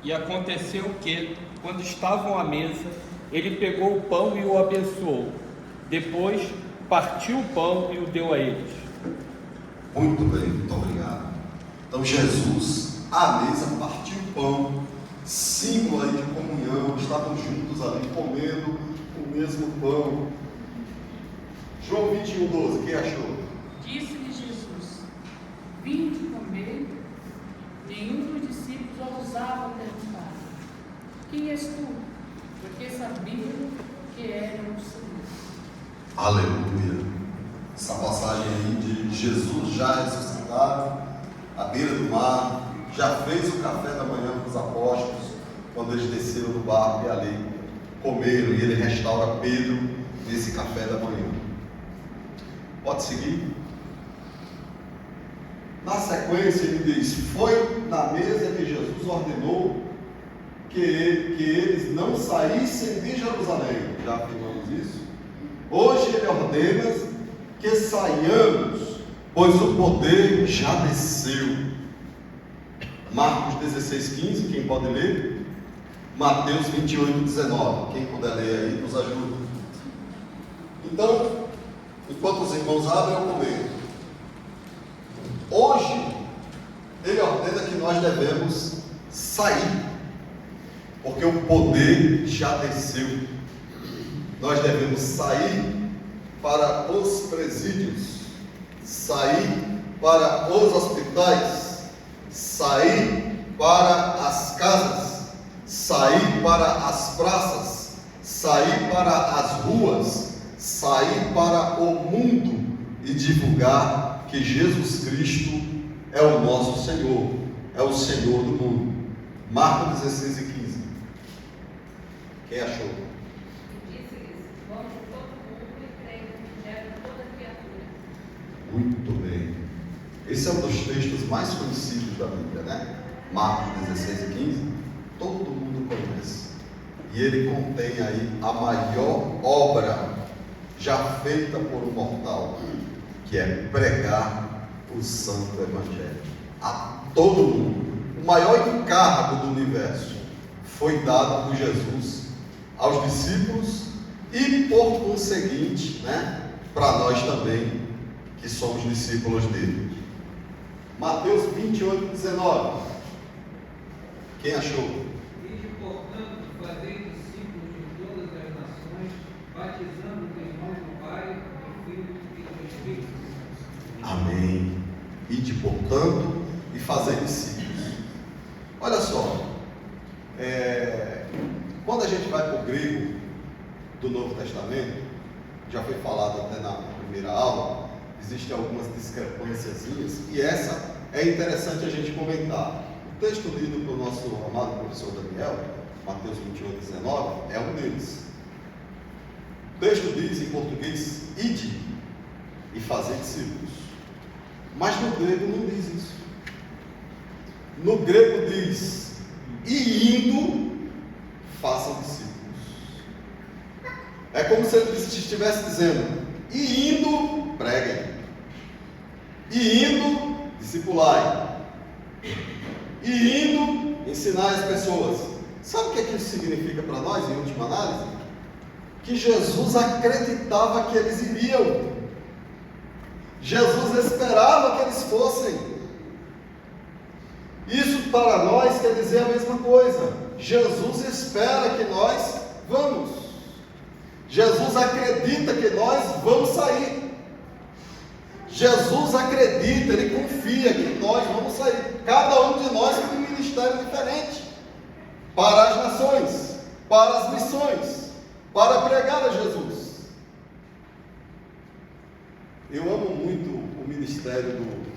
G: E aconteceu que, quando estavam à mesa, ele pegou o pão e o abençoou. Depois partiu o pão e o deu a eles.
A: Muito bem, muito obrigado. Então Jesus, à mesa, partiu o pão, símbolo aí de comunhão, estavam juntos ali comendo o mesmo pão. João 21:12, quem achou?
C: Disse-lhe Jesus: vinde comer. Nenhum dos discípulos ousava perguntar: quem és tu? Porque sabiam que era o Senhor.
A: Aleluia. Essa passagem aí de Jesus já ressuscitado, à beira do mar, já fez o café da manhã para os apóstolos, quando eles desceram do barco e ali comeram, e ele restaura Pedro nesse café da manhã. Pode seguir? Na sequência ele diz: foi na mesa que Jesus ordenou que eles não saíssem de Jerusalém. Já afirmamos isso. Hoje ele ordena que saiamos, pois o poder já desceu. Marcos 16:15, quem pode ler? Mateus 28:19, quem puder ler aí nos ajuda. Então, enquanto os irmãos abrem, eu comento. Hoje ele ordena que nós devemos sair, porque o poder já desceu. Nós devemos sair para os presídios, sair para os hospitais, sair para as casas, sair para as praças, sair para as ruas, sair para o mundo e divulgar que Jesus Cristo é o nosso Senhor, é o Senhor do mundo. Marcos 16:15. Quem achou?
H: Disse-lhes: vão por todo mundo e preguem o evangelho a toda criatura.
A: Muito bem. Esse é um dos textos mais conhecidos da Bíblia, né? Marcos 16:15. Todo mundo conhece. E ele contém aí a maior obra já feita por um mortal, que é pregar o santo evangelho a todo mundo. O maior encargo do universo foi dado por Jesus aos discípulos e, por conseguinte, né, para nós também, que somos discípulos dele. Mateus 28:19. Quem achou?
E: Ide, portanto, fazei discípulos de todas as nações, batizando-os em nome do Pai, do Filho e do Espírito Santo.
A: Amém. Ide, portanto, e fazei discípulos. Olha só, quando a gente vai para o grego do Novo Testamento, já foi falado até na primeira aula, existem algumas discrepâncias, e essa é interessante a gente comentar. O texto lido pelo nosso amado professor Daniel, Mateus 28:19, é um deles. O texto diz em português: ide e fazei discípulos. Mas no grego não diz isso. No grego diz: e indo, façam discípulos. É como se ele estivesse dizendo: e indo, preguem. E indo, discipulai. E indo, ensinar as pessoas. Sabe o que isso significa para nós, em última análise? Que Jesus acreditava que eles iriam. Jesus esperava que eles fossem. Isso para nós quer dizer a mesma coisa. Jesus espera que nós vamos. Jesus acredita que nós vamos sair. Jesus acredita, Ele confia que nós vamos sair. Cada um de nós com um ministério diferente. Para as nações, para as missões, para pregar a Jesus. Eu amo muito o ministério do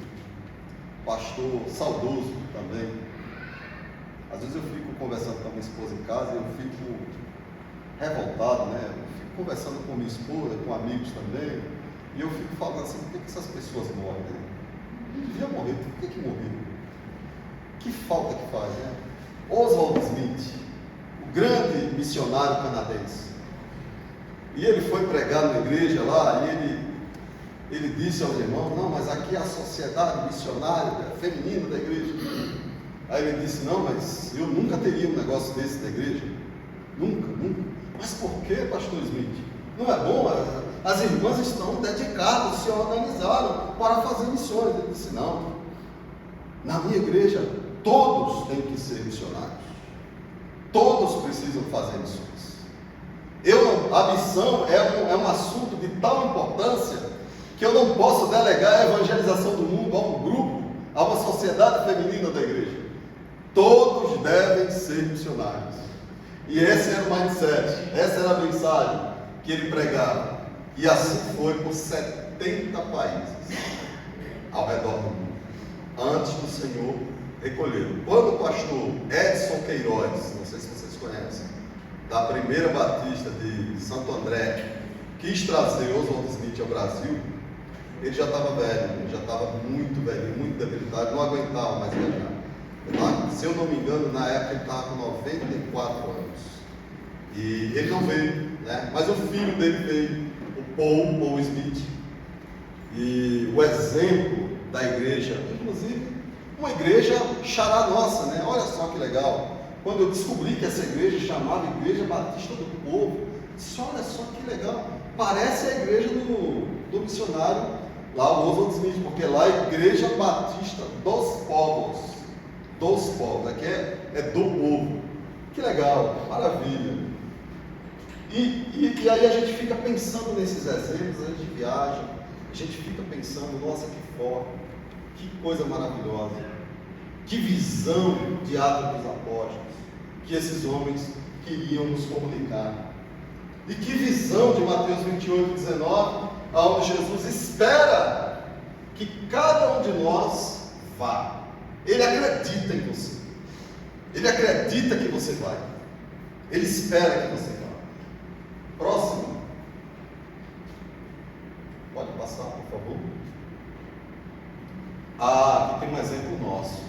A: pastor saudoso também. Às vezes eu fico conversando com a minha esposa em casa e eu fico revoltado, né? Eu fico conversando com minha esposa, com amigos também, e eu fico falando assim: por que essas pessoas morrem? Né? Devia morrer, por que morreram? Que falta que faz, né? Oswald Smith, o grande missionário canadense, e ele foi pregar na igreja lá, e ele disse aos irmãos: não, mas aqui é a sociedade missionária feminina da igreja. Aí ele disse: não, mas eu nunca teria um negócio desse na igreja. Nunca. Mas por que, pastor Smith? Não é bom? As irmãs estão dedicadas, se organizaram para fazer missões. Ele disse: não, na minha igreja todos têm que ser missionários. Todos precisam fazer missões. A missão é um assunto de tal importância que eu não posso delegar a evangelização do mundo a um grupo, a uma sociedade feminina da igreja. Todos devem ser missionários. E esse era o mindset, essa era a mensagem que ele pregava. E assim foi por 70 países ao redor do mundo, antes do Senhor recolhê-lo. Quando o pastor Edson Queiroz, não sei se vocês conhecem, da Primeira Batista de Santo André, quis trazer Oswald Smith ao Brasil, ele já estava velho, ele já estava muito velho, muito debilitado, não aguentava mais viajar. Se eu não me engano, na época ele estava com 94 anos. E ele não veio, né? Mas o filho dele veio, o Paul Smith. E o exemplo da igreja, inclusive, uma igreja xará nossa, né? Olha só que legal. Quando eu descobri que essa igreja chamava Igreja Batista do Povo, disse: olha só que legal. Parece a igreja do missionário lá, o Oswald Smith, porque lá é Igreja Batista dos Povos. Dos povos, aqui é do povo. Que legal, maravilha. E aí a gente fica pensando nesses exemplos, a gente viaja, a gente fica pensando: nossa, que forte, que coisa maravilhosa, que visão de Atos dos Apóstolos que esses homens queriam nos comunicar. E que visão de Mateus 28:19, onde Jesus espera que cada um de nós vá. Ele acredita em você. Ele acredita que você vai. Ele espera que você vá. Próximo. Pode passar, por favor. Aqui tem um exemplo nosso.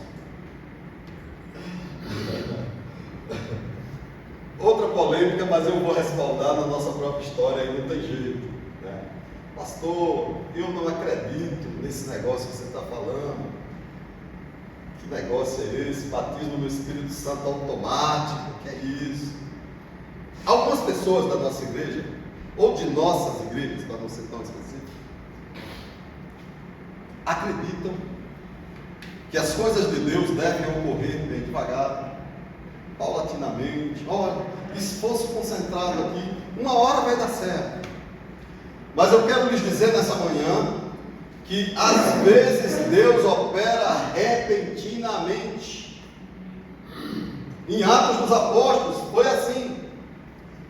A: Outra polêmica, mas eu vou respaldar na nossa própria história, aí não tem jeito, né? Pastor, eu não acredito nesse negócio que você está falando. Que negócio é esse? Batismo no Espírito Santo automático, que é isso? Algumas pessoas da nossa igreja, ou de nossas igrejas, para não ser tão específico, acreditam que as coisas de Deus devem ocorrer bem devagar, paulatinamente. Olha, esforço concentrado aqui, uma hora vai dar certo. Mas eu quero lhes dizer nessa manhã que às vezes Deus opera repentinamente. Em Atos dos Apóstolos foi assim.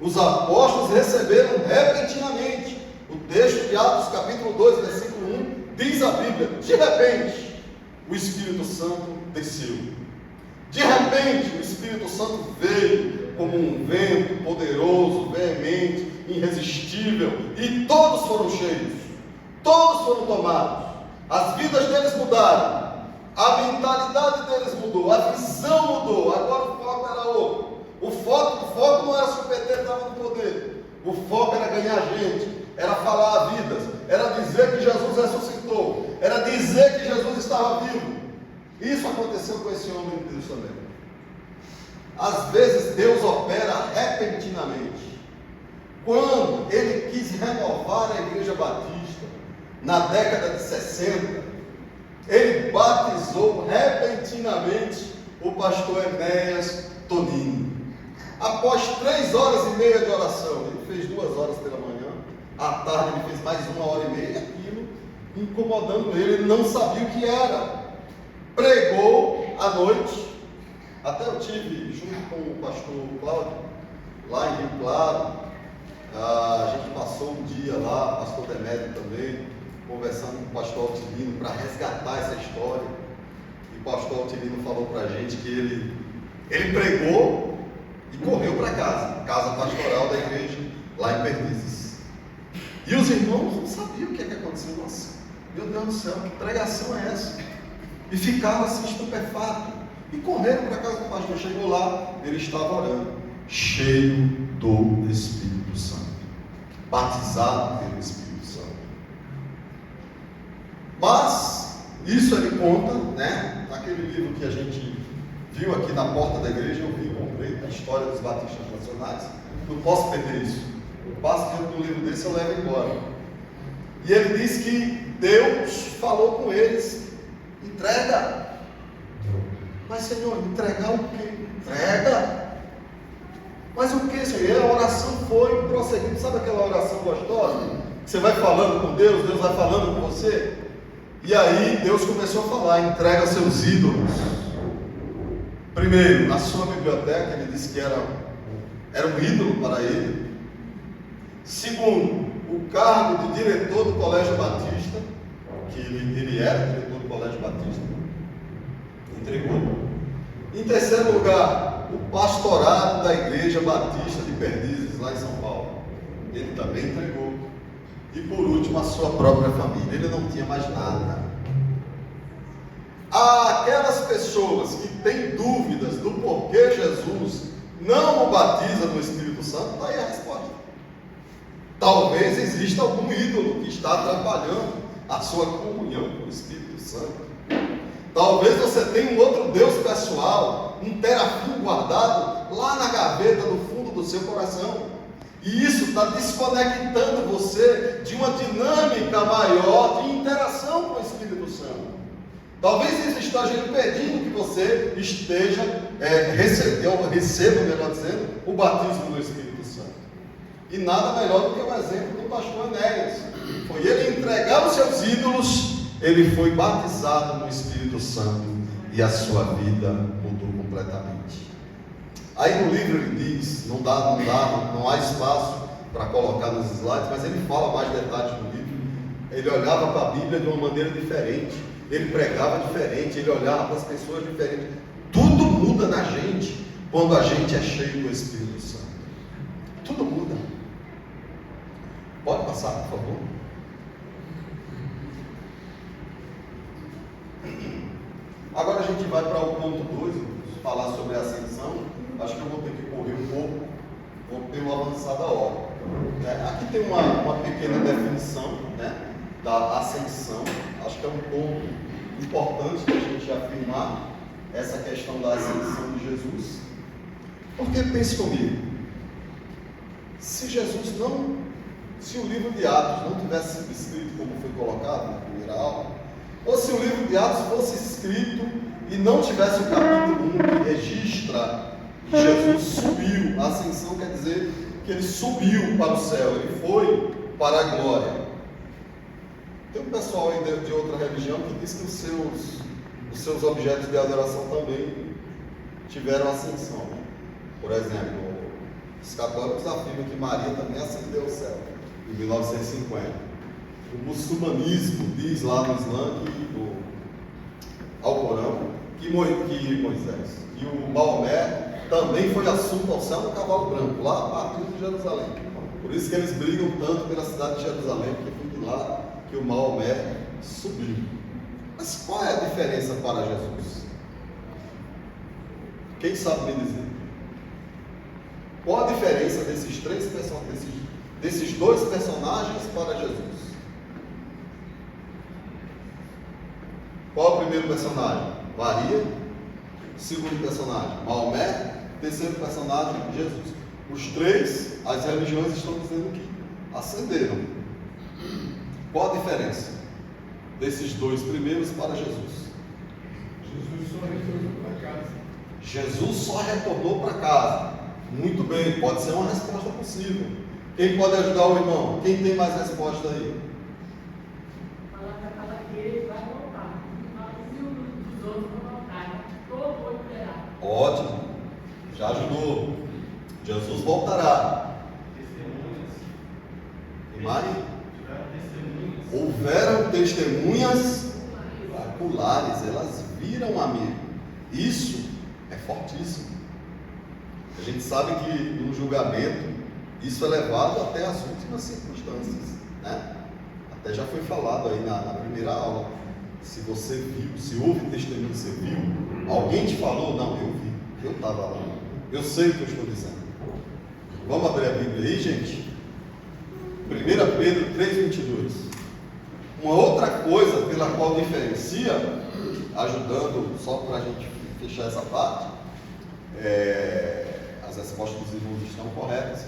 A: Os apóstolos receberam repentinamente. O texto de Atos capítulo 2, versículo 1, diz a Bíblia: de repente o Espírito Santo desceu. De repente o Espírito Santo veio como um vento poderoso, veemente, irresistível, e todos foram cheios. Todos foram tomados, as vidas deles mudaram, a mentalidade deles mudou, a visão mudou. Agora o foco era outro. O foco não era se o PT estava no poder, o foco era ganhar gente, era falar vidas, era dizer que Jesus ressuscitou, era dizer que Jesus estava vivo. Isso aconteceu com esse homem de Deus também. Às vezes Deus opera repentinamente. Quando Ele quis renovar a Igreja Batista, na década de 60, Ele batizou repentinamente o pastor Enéas Tonini. Após 3 horas e meia de oração, ele fez 2 horas pela manhã, à tarde ele fez mais 1 hora e meia, aquilo incomodando ele não sabia o que era. Pregou à noite, até eu tive, junto com o pastor Cláudio, lá em Rio Claro, a gente passou um dia lá, o pastor Demétrio também, conversando com o pastor Altilino para resgatar essa história. E o pastor Altilino falou para a gente que ele pregou e correu para casa pastoral da igreja, lá em Perdizes. E os irmãos não sabiam o que aconteceu. Nossa, meu Deus do céu, que pregação é essa? E ficaram assim estupefatos. E correram para casa do pastor. Chegou lá, ele estava orando, cheio do Espírito Santo, batizado pelo Espírito Santo. Mas isso ele conta, né? Naquele livro que a gente viu aqui na porta da igreja, eu vi, comprei a história dos batistas nacionais. Não posso perder isso. Eu passo diante do livro desse, eu levo embora. E ele diz que Deus falou com eles: entrega. Mas, Senhor, entregar o quê? Entrega. Mas o que, Senhor? E a oração foi prosseguindo. Sabe aquela oração gostosa? Que você vai falando com Deus, Deus vai falando com você. E aí Deus começou a falar: entrega seus ídolos. Primeiro, na sua biblioteca, ele disse que era um ídolo para ele. Segundo, o cargo de diretor do Colégio Batista, que ele era diretor do Colégio Batista, entregou. Em terceiro lugar, o pastorado da Igreja Batista de Perdizes, lá em São Paulo, ele também entregou. E por último, a sua própria família. Ele não tinha mais nada. Aquelas pessoas que têm dúvidas do porquê Jesus não o batiza no Espírito Santo, está aí a resposta. Talvez exista algum ídolo que está atrapalhando a sua comunhão com o Espírito Santo. Talvez você tenha um outro Deus pessoal, um terafim guardado lá na gaveta do fundo do seu coração. E isso está desconectando você de uma dinâmica maior de interação com o Espírito Santo. Talvez isso esteja impedindo que você esteja receba, melhor dizendo, o batismo do Espírito Santo. E nada melhor do que o exemplo do pastor Enéas. Foi ele entregar os seus ídolos, ele foi batizado no Espírito Santo e a sua vida mudou completamente. Aí no livro ele diz, não há espaço para colocar nos slides, mas ele fala mais detalhes no livro. Ele olhava para a Bíblia de uma maneira diferente, ele pregava diferente, ele olhava para as pessoas diferente. Tudo muda na gente quando a gente é cheio do Espírito Santo. Tudo muda. Pode passar, por favor. Agora a gente vai para o ponto 2, falar sobre a ascensão. Acho que eu vou ter que correr um pouco, vou ter uma avançada hora. Aqui tem uma pequena definição, né, da ascensão. Acho que é um ponto importante da gente afirmar essa questão da ascensão de Jesus. Porque pense comigo, se o livro de Atos não tivesse sido escrito como foi colocado na primeira aula, ou se o livro de Atos fosse escrito e não tivesse o capítulo 1 que registra que Jesus subiu, a ascensão quer dizer que ele subiu para o céu, ele foi para a glória. Tem um pessoal aí de outra religião que diz que os seus objetos de adoração também tiveram ascensão, né? Por exemplo, os católicos afirmam que Maria também ascendeu ao céu em 1950. O muçulmanismo diz lá no Islã, ao Corão, que Moisés e o Maomé também foi assunto ao céu no cavalo branco, lá a partir de Jerusalém. Por isso que eles brigam tanto pela cidade de Jerusalém, porque foi de lá que o Maomé subiu. Mas qual é a diferença para Jesus? Quem sabe me dizer? Qual a diferença desses dois personagens para Jesus? Qual é o primeiro personagem? Maria. Segundo personagem, Maomé. Terceiro personagem, Jesus. Os três, as religiões estão dizendo que ascenderam. Qual a diferença desses dois primeiros para Jesus?
D: Jesus só retornou para casa.
A: Jesus só retornou para casa. Muito bem, pode ser uma resposta possível. Quem pode ajudar o irmão? Quem tem mais resposta aí?
C: Fala para aquela que ele vai voltar. E os outros vão voltar. Todo foi liberado.
A: Ótimo, já ajudou. Jesus voltará. E mais? Houveram testemunhas oculares, elas viram a mim. Isso é fortíssimo. A gente sabe que no julgamento isso é levado até as últimas circunstâncias, né? Até já foi falado aí na primeira aula. Se você viu, se houve testemunho, você viu, alguém te falou? Não, eu vi, eu estava lá, eu sei o que eu estou dizendo. Vamos abrir a Bíblia aí, gente? 1 Pedro 3,22. Uma outra coisa pela qual diferencia, ajudando só para a gente fechar essa parte, as respostas dos irmãos estão corretas,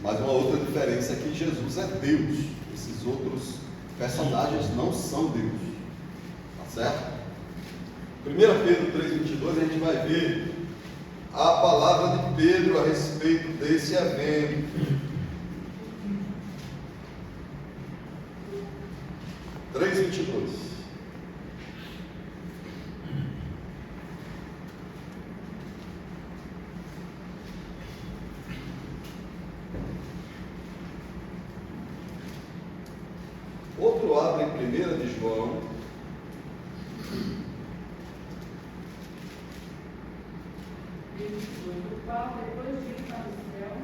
A: mas uma outra diferença é que Jesus é Deus, esses outros personagens não são Deus, tá certo? 1 Pedro 3,22 a gente vai ver a palavra de Pedro a respeito desse evento. 3,22. Outro abre em 1 de João.
H: Do qual, depois de ir para o céu,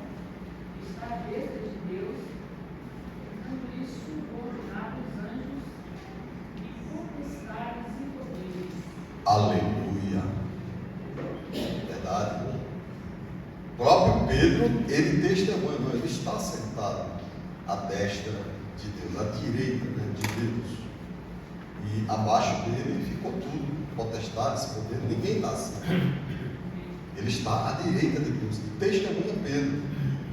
H: está à destra de Deus, por isso ordenava os anjos e potestades e poderes.
A: Aleluia. Verdade, né? O próprio Pedro, ele testemunha, não, ele está sentado à destra de Deus, à direita, né, de Deus. E abaixo dele ficou tudo, potestades, poder, ninguém está assim. Ele está à direita de Deus, testemunha Pedro.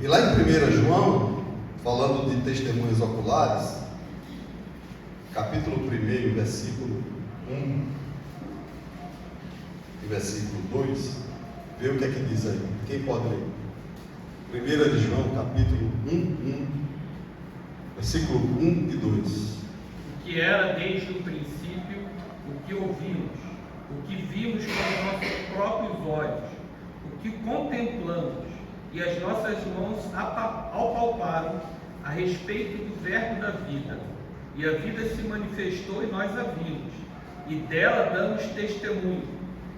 A: E lá em 1 João, falando de testemunhas oculares, capítulo 1, versículo 1 e versículo 2, vê o que é que diz aí. Quem pode ler? 1 de João, capítulo 1, versículo 1 e 2.
G: O que era desde o princípio, o que ouvimos, o que vimos com os nossos próprios olhos, o que contemplamos e as nossas mãos apalparam a respeito do verbo da vida. E a vida se manifestou e nós a vimos, e dela damos testemunho,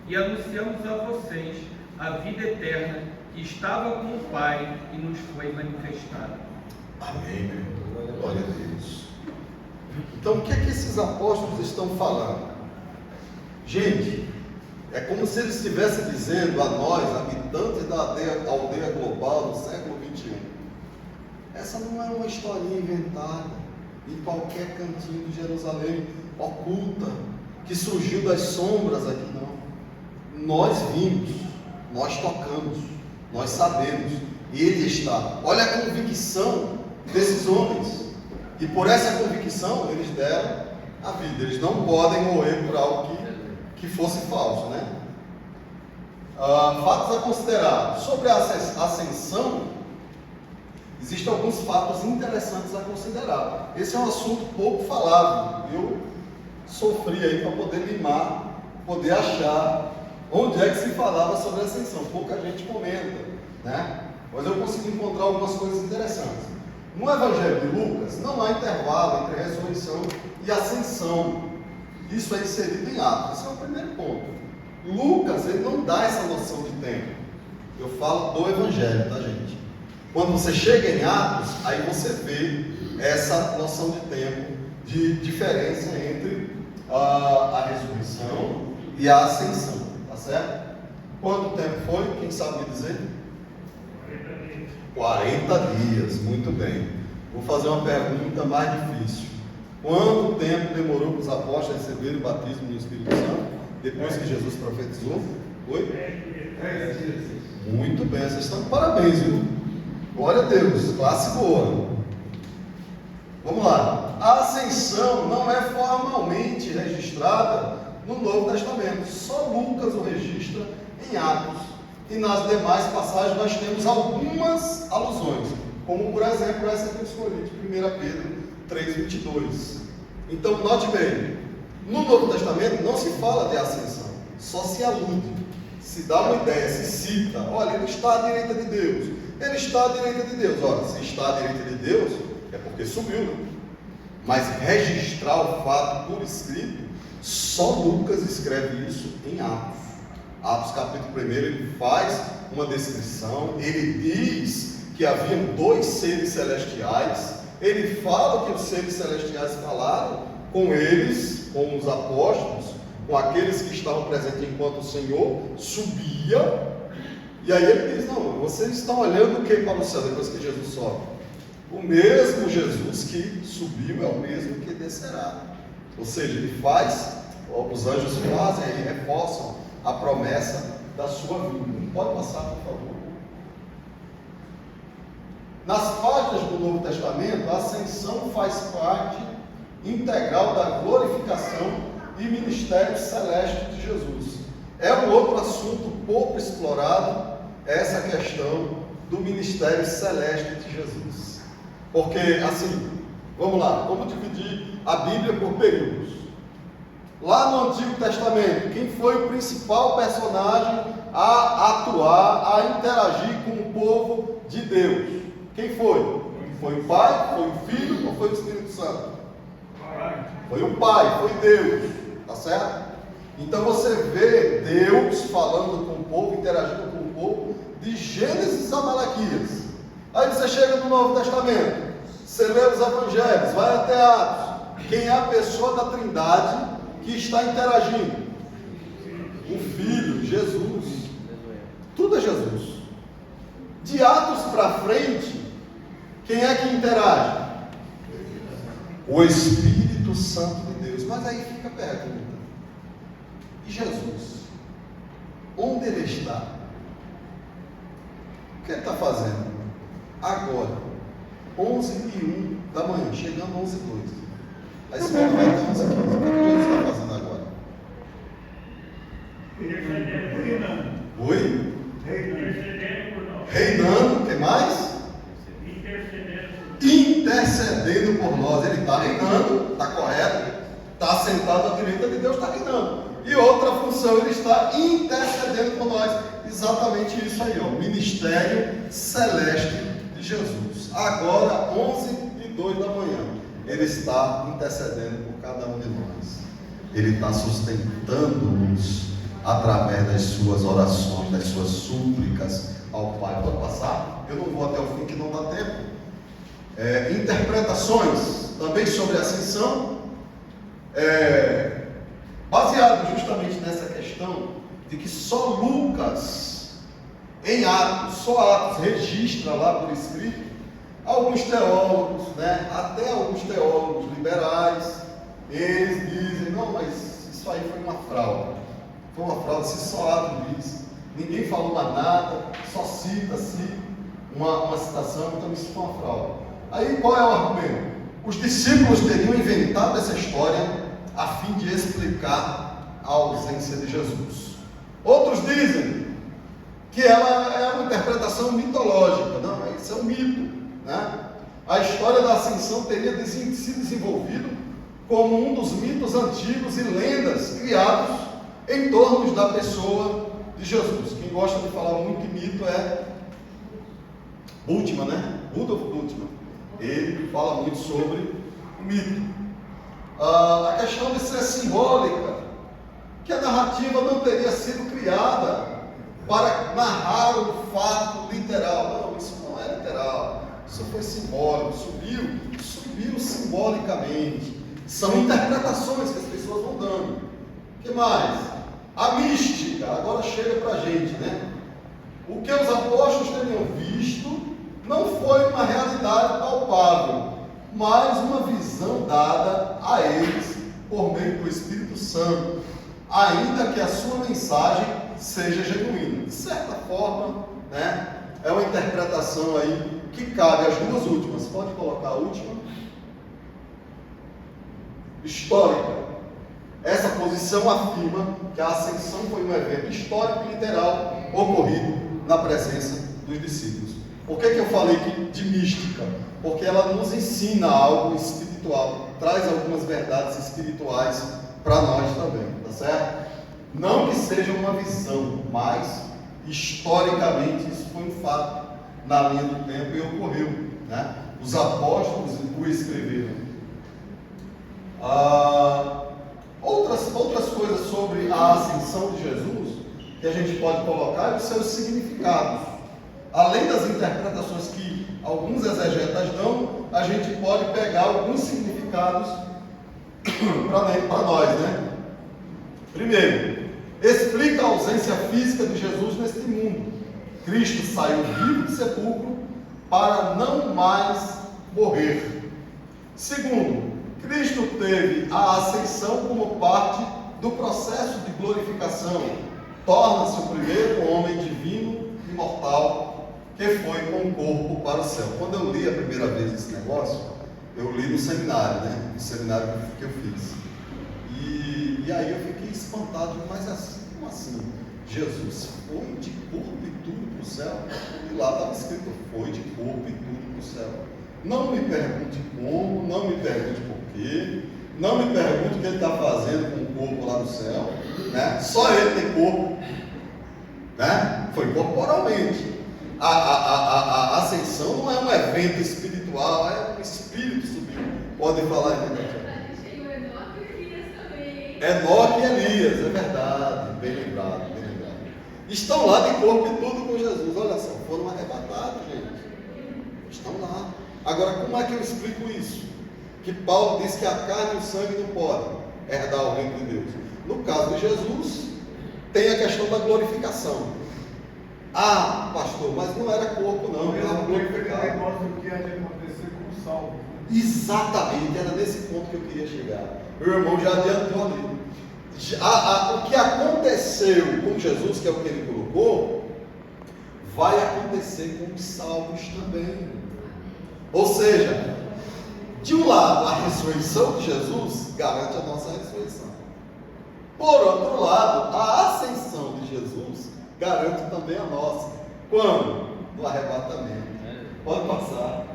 G: e anunciamos a vocês a vida eterna que estava com o Pai e nos foi manifestada.
A: Amém, meu irmão. Glória a Deus. Então, o que é que esses apóstolos estão falando? Gente, é como se eles estivessem dizendo a nós, habitantes da aldeia global do século XXI, essa não é uma historinha inventada em qualquer cantinho de Jerusalém, oculta, que surgiu das sombras aqui, não. Nós vimos, nós tocamos, nós sabemos, Ele está. Olha a convicção desses homens, e por essa convicção eles deram a vida. Eles não podem morrer por algo que fosse falso, né? Fatos a considerar. Sobre a ascensão, existem alguns fatos interessantes a considerar. Esse é um assunto pouco falado. Eu sofri aí para poder limar, poder achar onde é que se falava sobre a ascensão. Pouca gente comenta, né? Mas eu consegui encontrar algumas coisas interessantes. No Evangelho de Lucas, não há intervalo entre ressurreição e ascensão. Isso é inserido em Atos. Esse é o primeiro ponto. Lucas, ele não dá essa noção de tempo. Eu falo do Evangelho, tá, gente? Quando você chega em Atos, aí você vê essa noção de tempo, de diferença entre a ressurreição e a ascensão, tá certo? Quanto tempo foi? Quem sabe me dizer? 40 dias, muito bem. Vou fazer uma pergunta mais difícil. Quanto tempo demorou para os apóstolos receberem o batismo no Espírito Santo, depois que Jesus profetizou? Foi? 10 dias. Muito bem, vocês estão de parabéns, viu? Glória a Deus, classe boa. Vamos lá. A ascensão não é formalmente registrada no Novo Testamento. Só Lucas o registra em Atos. E nas demais passagens nós temos algumas alusões, como por exemplo essa que eu escolhi de 1 Pedro 3,22. Então note bem, no Novo Testamento não se fala de ascensão, só se alude, se dá uma ideia, se cita, olha, ele está à direita de Deus, ele está à direita de Deus. Ora, se está à direita de Deus, é porque subiu, né? Mas registrar o fato por escrito, só Lucas escreve isso em Atos. Atos capítulo 1, ele faz uma descrição, ele diz que haviam 2 seres celestiais, ele fala que os seres celestiais falaram com eles, com os apóstolos, com aqueles que estavam presentes enquanto o Senhor subia, e aí ele diz, não, vocês estão olhando o que para o céu depois que Jesus sobe? O mesmo Jesus que subiu é o mesmo que descerá. Ou seja, ele faz, os anjos fazem e reforçam a promessa da sua vinda. Pode passar, por favor. Nas páginas do Novo Testamento, a ascensão faz parte integral da glorificação e ministério celeste de Jesus. É um outro assunto pouco explorado, essa questão do ministério celeste de Jesus. Porque, assim, vamos lá, vamos dividir a Bíblia por períodos. Lá no Antigo Testamento, quem foi o principal personagem a atuar, a interagir com o povo de Deus? Quem foi? Foi o Pai, foi o Filho ou foi o Espírito Santo? Foi o Pai, foi Deus, tá certo? Então você vê Deus falando com o povo, interagindo com o povo, de Gênesis a Malaquias. Aí você chega no Novo Testamento, você lê os Evangelhos, vai até Atos. Quem é a pessoa da Trindade que está interagindo? O Filho, Jesus. Tudo é Jesus. De Atos para frente, quem é que interage? O Espírito Santo de Deus. Mas aí fica a pergunta: e Jesus? Onde ele está? O que ele está fazendo? Agora, 11h01 da manhã, chegando 11h02. A escola vai até 11h15. O que Jesus está fazendo agora?
D: Reinando.
A: Oi?
D: Reinando.
A: Reinando, o que mais? Intercedendo por nós. Ele está reinando, está correto, está sentado à direita de Deus, está reinando. E outra função, ele está intercedendo por nós. Exatamente isso aí, ó, ministério celeste de Jesus. Agora, 11h02 da manhã, ele está intercedendo por cada um de nós. Ele está sustentando-nos através das suas orações, das suas súplicas ao Pai. Pode passar? Eu não vou até o fim, que não dá tempo. Interpretações também sobre a ascensão, baseado justamente nessa questão de que só Lucas, em Atos, só Atos registra lá por escrito. Alguns teólogos, até alguns teólogos liberais, eles dizem: não, mas isso aí foi uma fraude. Foi uma fraude, se só Atos diz, ninguém falou mais nada, só cita-se uma citação, então isso foi uma fraude. Aí qual é o argumento? Os discípulos teriam inventado essa história a fim de explicar a ausência de Jesus. Outros dizem que ela é uma interpretação mitológica. Não, isso é um mito, A história da ascensão teria se desenvolvido como um dos mitos antigos e lendas criados em torno da pessoa de Jesus. Quem gosta de falar muito de mito é Bultmann, Rudolf Bultmann. Ele fala muito sobre o mito. A questão de ser simbólica, que a narrativa não teria sido criada para narrar um fato literal. Não, isso não é literal, isso foi simbólico, subiu simbolicamente. São interpretações que as pessoas vão dando. O que mais? A mística, agora chega para a gente, O que os apóstolos teriam visto não foi uma realidade palpável, mas uma visão dada a eles por meio do Espírito Santo, ainda que a sua mensagem seja genuína. De certa forma, é uma interpretação aí que cabe às duas últimas. Pode colocar a última. Histórica. Essa posição afirma que a ascensão foi um evento histórico e literal ocorrido na presença dos discípulos. Por que eu falei de mística? Porque ela nos ensina algo espiritual, traz algumas verdades espirituais para nós também, tá certo? Não que seja uma visão, mas historicamente isso foi um fato na linha do tempo e ocorreu, Os apóstolos o escreveram. Outras coisas sobre a ascensão de Jesus que a gente pode colocar, os seus significados. Além das interpretações que alguns exegetas dão, a gente pode pegar alguns significados para nós, Primeiro, explica a ausência física de Jesus neste mundo. Cristo saiu vivo do sepulcro para não mais morrer. Segundo, Cristo teve a ascensão como parte do processo de glorificação. Torna-se o primeiro homem divino e mortal que foi com o corpo para o céu. Quando eu li a primeira vez esse negócio, eu li no seminário, né? No seminário que eu fiz. E aí eu fiquei espantado, mas assim, como assim? Jesus foi de corpo e tudo para o céu? E lá estava escrito, foi de corpo e tudo para o céu. Não me pergunte como, não me pergunte por quê, não me pergunte o que ele está fazendo com o corpo lá no céu, né? Só ele tem corpo, né? Foi corporalmente. A ascensão não é um evento espiritual, é um espírito subiu. Podem falar aí, né? Enoque e Elias, é verdade, bem lembrado, bem lembrado. Estão lá de corpo e tudo com Jesus, olha só, foram arrebatados, gente. Estão lá. Agora, como é que eu explico isso? Que Paulo diz que a carne e o sangue não podem herdar o reino de Deus. No caso de Jesus, tem a questão da glorificação. Ah, pastor, mas não era corpo não, estava glorificado.
D: Mostra o que há de acontecer com o salvo.
A: Exatamente, era nesse ponto que eu queria chegar. Meu irmão já adiantou ali. O que aconteceu com Jesus, que é o que ele colocou, vai acontecer com os salvos também. Ou seja, de um lado, a ressurreição de Jesus garante a nossa ressurreição. Por outro lado, a ascensão de Jesus garante também a nossa. Quando? No arrebatamento. Pode passar.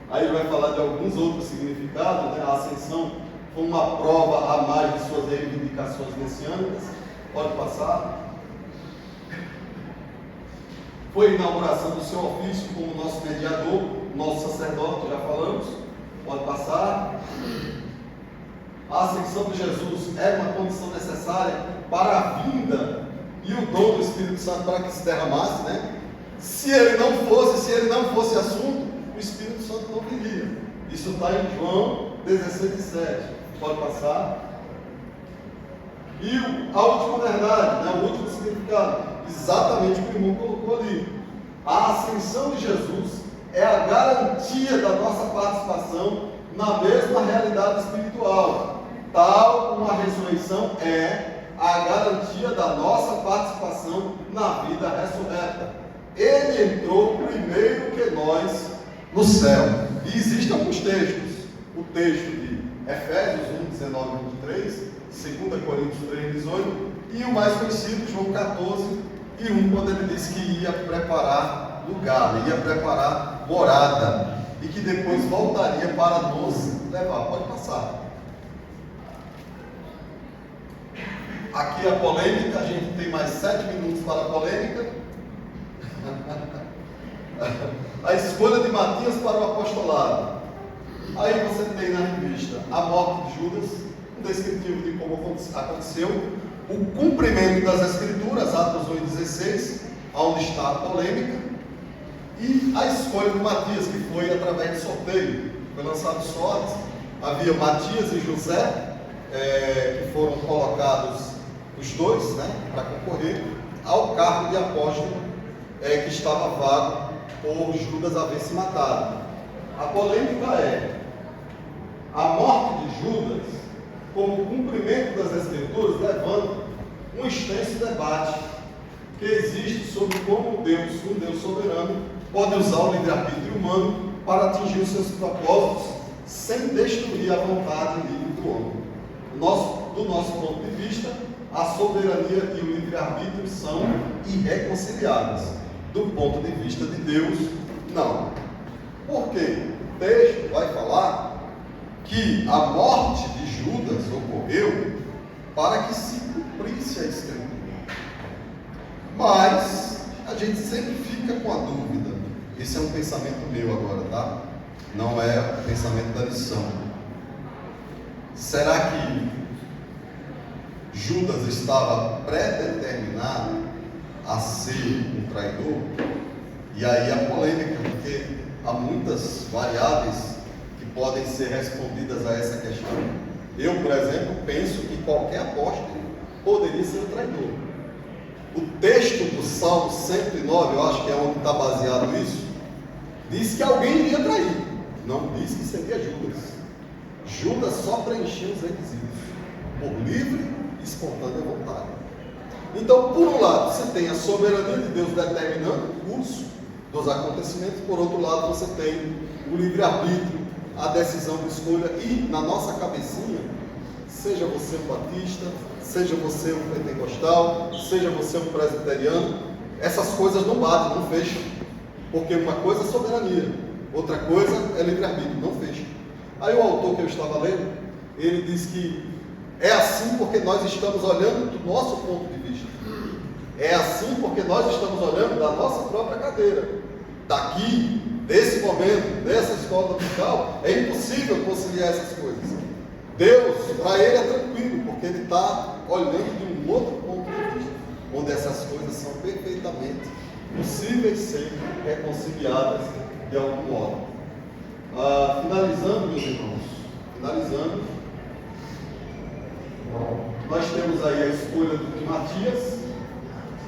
A: Aí ele vai falar de alguns outros significados, né? A ascensão foi uma prova a mais de suas reivindicações messiânicas. Pode passar. Foi a inauguração do seu ofício como nosso mediador, nosso sacerdote, já falamos. Pode passar. A ascensão de Jesus é uma condição necessária para a vinda e o dom do Espírito Santo para que se derramasse, né? Se ele não fosse assunto, o Espírito Santo não viria. Isso está em João 16:7. Pode passar. E a última verdade, né? O último significado, exatamente o que o irmão colocou ali. A ascensão de Jesus é a garantia da nossa participação na mesma realidade espiritual, tal como a ressurreição é a garantia da nossa participação na vida ressurreta. Ele entrou primeiro que nós no céu. E existem alguns textos. O texto de Efésios 1:19 e 23, 2 Coríntios 3:18 e o mais conhecido, João 14:1, quando ele disse que ia preparar lugar, ia preparar morada e que depois voltaria para nos levar. Pode passar. Aqui a polêmica, a gente tem mais 7 minutos para a polêmica. A escolha de Matias para o apostolado. Aí você tem na revista a morte de Judas, um descritivo de como aconteceu, o cumprimento das Escrituras, Atos 1:16, onde está a polêmica, e a escolha de Matias, que foi através de sorteio, foi lançado sortes. Havia Matias e José, que foram colocados os dois, né, para concorrer ao cargo de apóstolo, que estava vago por Judas haver se matado. A polêmica é a morte de Judas como cumprimento das Escrituras, levando um extenso debate que existe sobre como Deus, um Deus soberano, pode usar o livre-arbítrio humano para atingir os seus propósitos sem destruir a vontade livre do homem. Do nosso ponto de vista, a soberania e o livre-arbítrio são irreconciliáveis. Do ponto de vista de Deus, não. Por quê? O texto vai falar que a morte de Judas ocorreu para que se cumprisse a Escritura. Mas a gente sempre fica com a dúvida. Esse é um pensamento meu agora, tá? Não é o pensamento da lição. Será que Judas estava predeterminado a ser um traidor? E aí a polêmica, porque há muitas variáveis que podem ser respondidas a essa questão. Eu, por exemplo, penso que qualquer apóstolo poderia ser um traidor. O texto do Salmo 109, eu acho que é onde está baseado isso, Diz que alguém iria trair. Não diz que seria Judas. Judas só preencheu os requisitos, por livre e espontânea vontade. Então, por um lado, você tem a soberania de Deus determinando o curso dos acontecimentos, por outro lado, você tem o livre-arbítrio, a decisão de escolha, e na nossa cabecinha, seja você um batista, seja você um pentecostal, seja você um presbiteriano, essas coisas não batem, não fecham, porque uma coisa é soberania, outra coisa é livre-arbítrio, não fecha. Aí o autor que eu estava lendo, ele diz que é assim porque nós estamos olhando do nosso ponto de vista. É assim porque nós estamos olhando da nossa própria cadeira. Daqui, desse momento, dessa escola dominical, é impossível conciliar essas coisas. Deus, para ele é tranquilo, porque ele está olhando de um outro ponto de vista, onde essas coisas são perfeitamente possíveis ser reconciliadas de algum modo. Finalizando, meus irmãos, nós temos aí a escolha de Matias.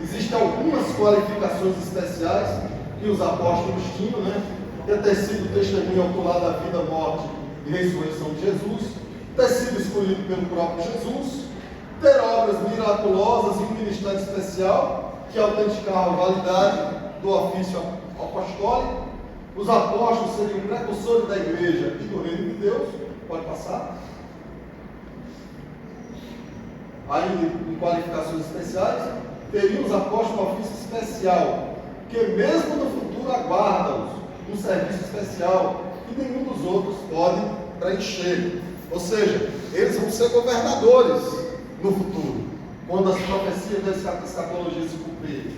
A: Existem algumas qualificações especiais que os apóstolos tinham, né? Ter sido testemunha ocular da vida, morte e ressurreição de Jesus, ter sido escolhido pelo próprio Jesus, ter obras miraculosas e um ministério especial que autenticavam a validade do ofício apostólico. Os apóstolos seriam precursores da igreja e do reino de Deus. Pode passar. Ainda em qualificações especiais, teriam os apóstolos um ofício especial, que mesmo no futuro aguarda-os um serviço especial que nenhum dos outros pode preencher. Ou seja, eles vão ser governadores no futuro, quando as profecias da escatologia se cumprirem.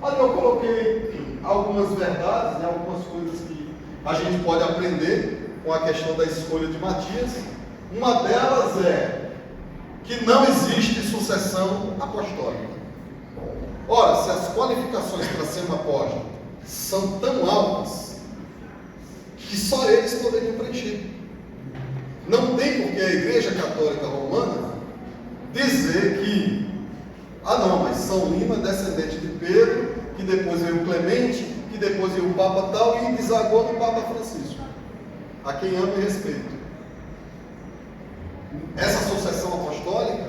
A: Ali eu coloquei algumas verdades, né, algumas coisas que a gente pode aprender com a questão da escolha de Matias. Uma delas é que não existe sucessão apostólica. Ora, se as qualificações para ser um apóstolo são tão altas, que só eles poderiam preencher. Não tem porque a Igreja Católica Romana dizer que, não, mas São Lima é descendente de Pedro, que depois veio o Clemente, que depois veio o Papa tal, e desagou no Papa Francisco, a quem ama e respeito. Essa sucessão apostólica,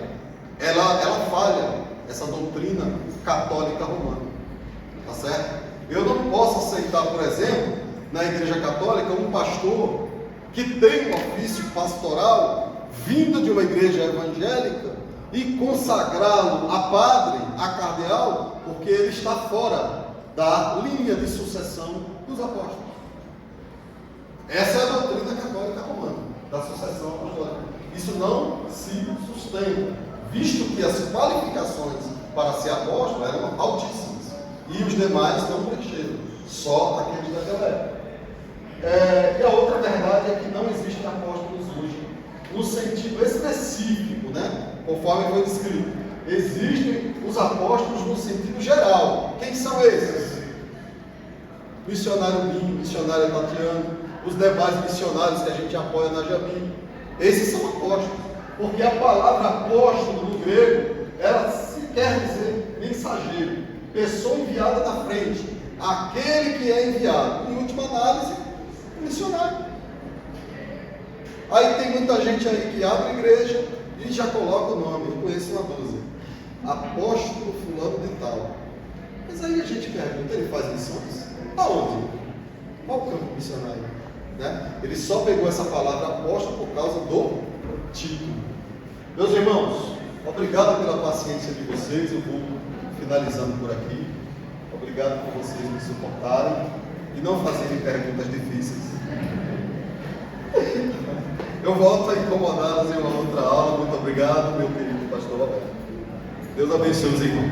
A: ela falha, essa doutrina católica romana, tá certo? Eu não posso aceitar, por exemplo, na Igreja Católica, um pastor que tem um ofício pastoral vindo de uma igreja evangélica e consagrá-lo a padre, a cardeal, porque ele está fora da linha de sucessão dos apóstolos. Essa é a doutrina católica romana, da sucessão apostólica. Isso não se sustenta, visto que as qualificações para ser apóstolo eram altíssimas e os demais não preencheram, só aqueles daquela época. E a outra verdade é que não existem apóstolos hoje, no sentido específico, né? Conforme foi descrito. Existem os apóstolos no sentido geral. Quem são esses? Missionário Binho, missionário Tatiano, os demais missionários que a gente apoia na Jami. Esses são apóstolos, porque a palavra apóstolo no grego, ela se quer dizer mensageiro, pessoa enviada na frente, aquele que é enviado. Em última análise, missionário. Aí tem muita gente aí que abre a igreja e já coloca o nome. Eu conheço uma dúzia: apóstolo fulano de tal. Mas aí a gente pergunta, ele faz missões? Aonde? Qual o campo missionário? Né? Ele só pegou essa palavra apóstolo por causa do título. Meus irmãos, obrigado pela paciência de vocês. Eu vou finalizando por aqui. Obrigado por vocês me suportarem e não fazerem perguntas difíceis. Eu volto a incomodá-los em uma outra aula. Muito obrigado, meu querido pastor Roberto. Deus abençoe os irmãos.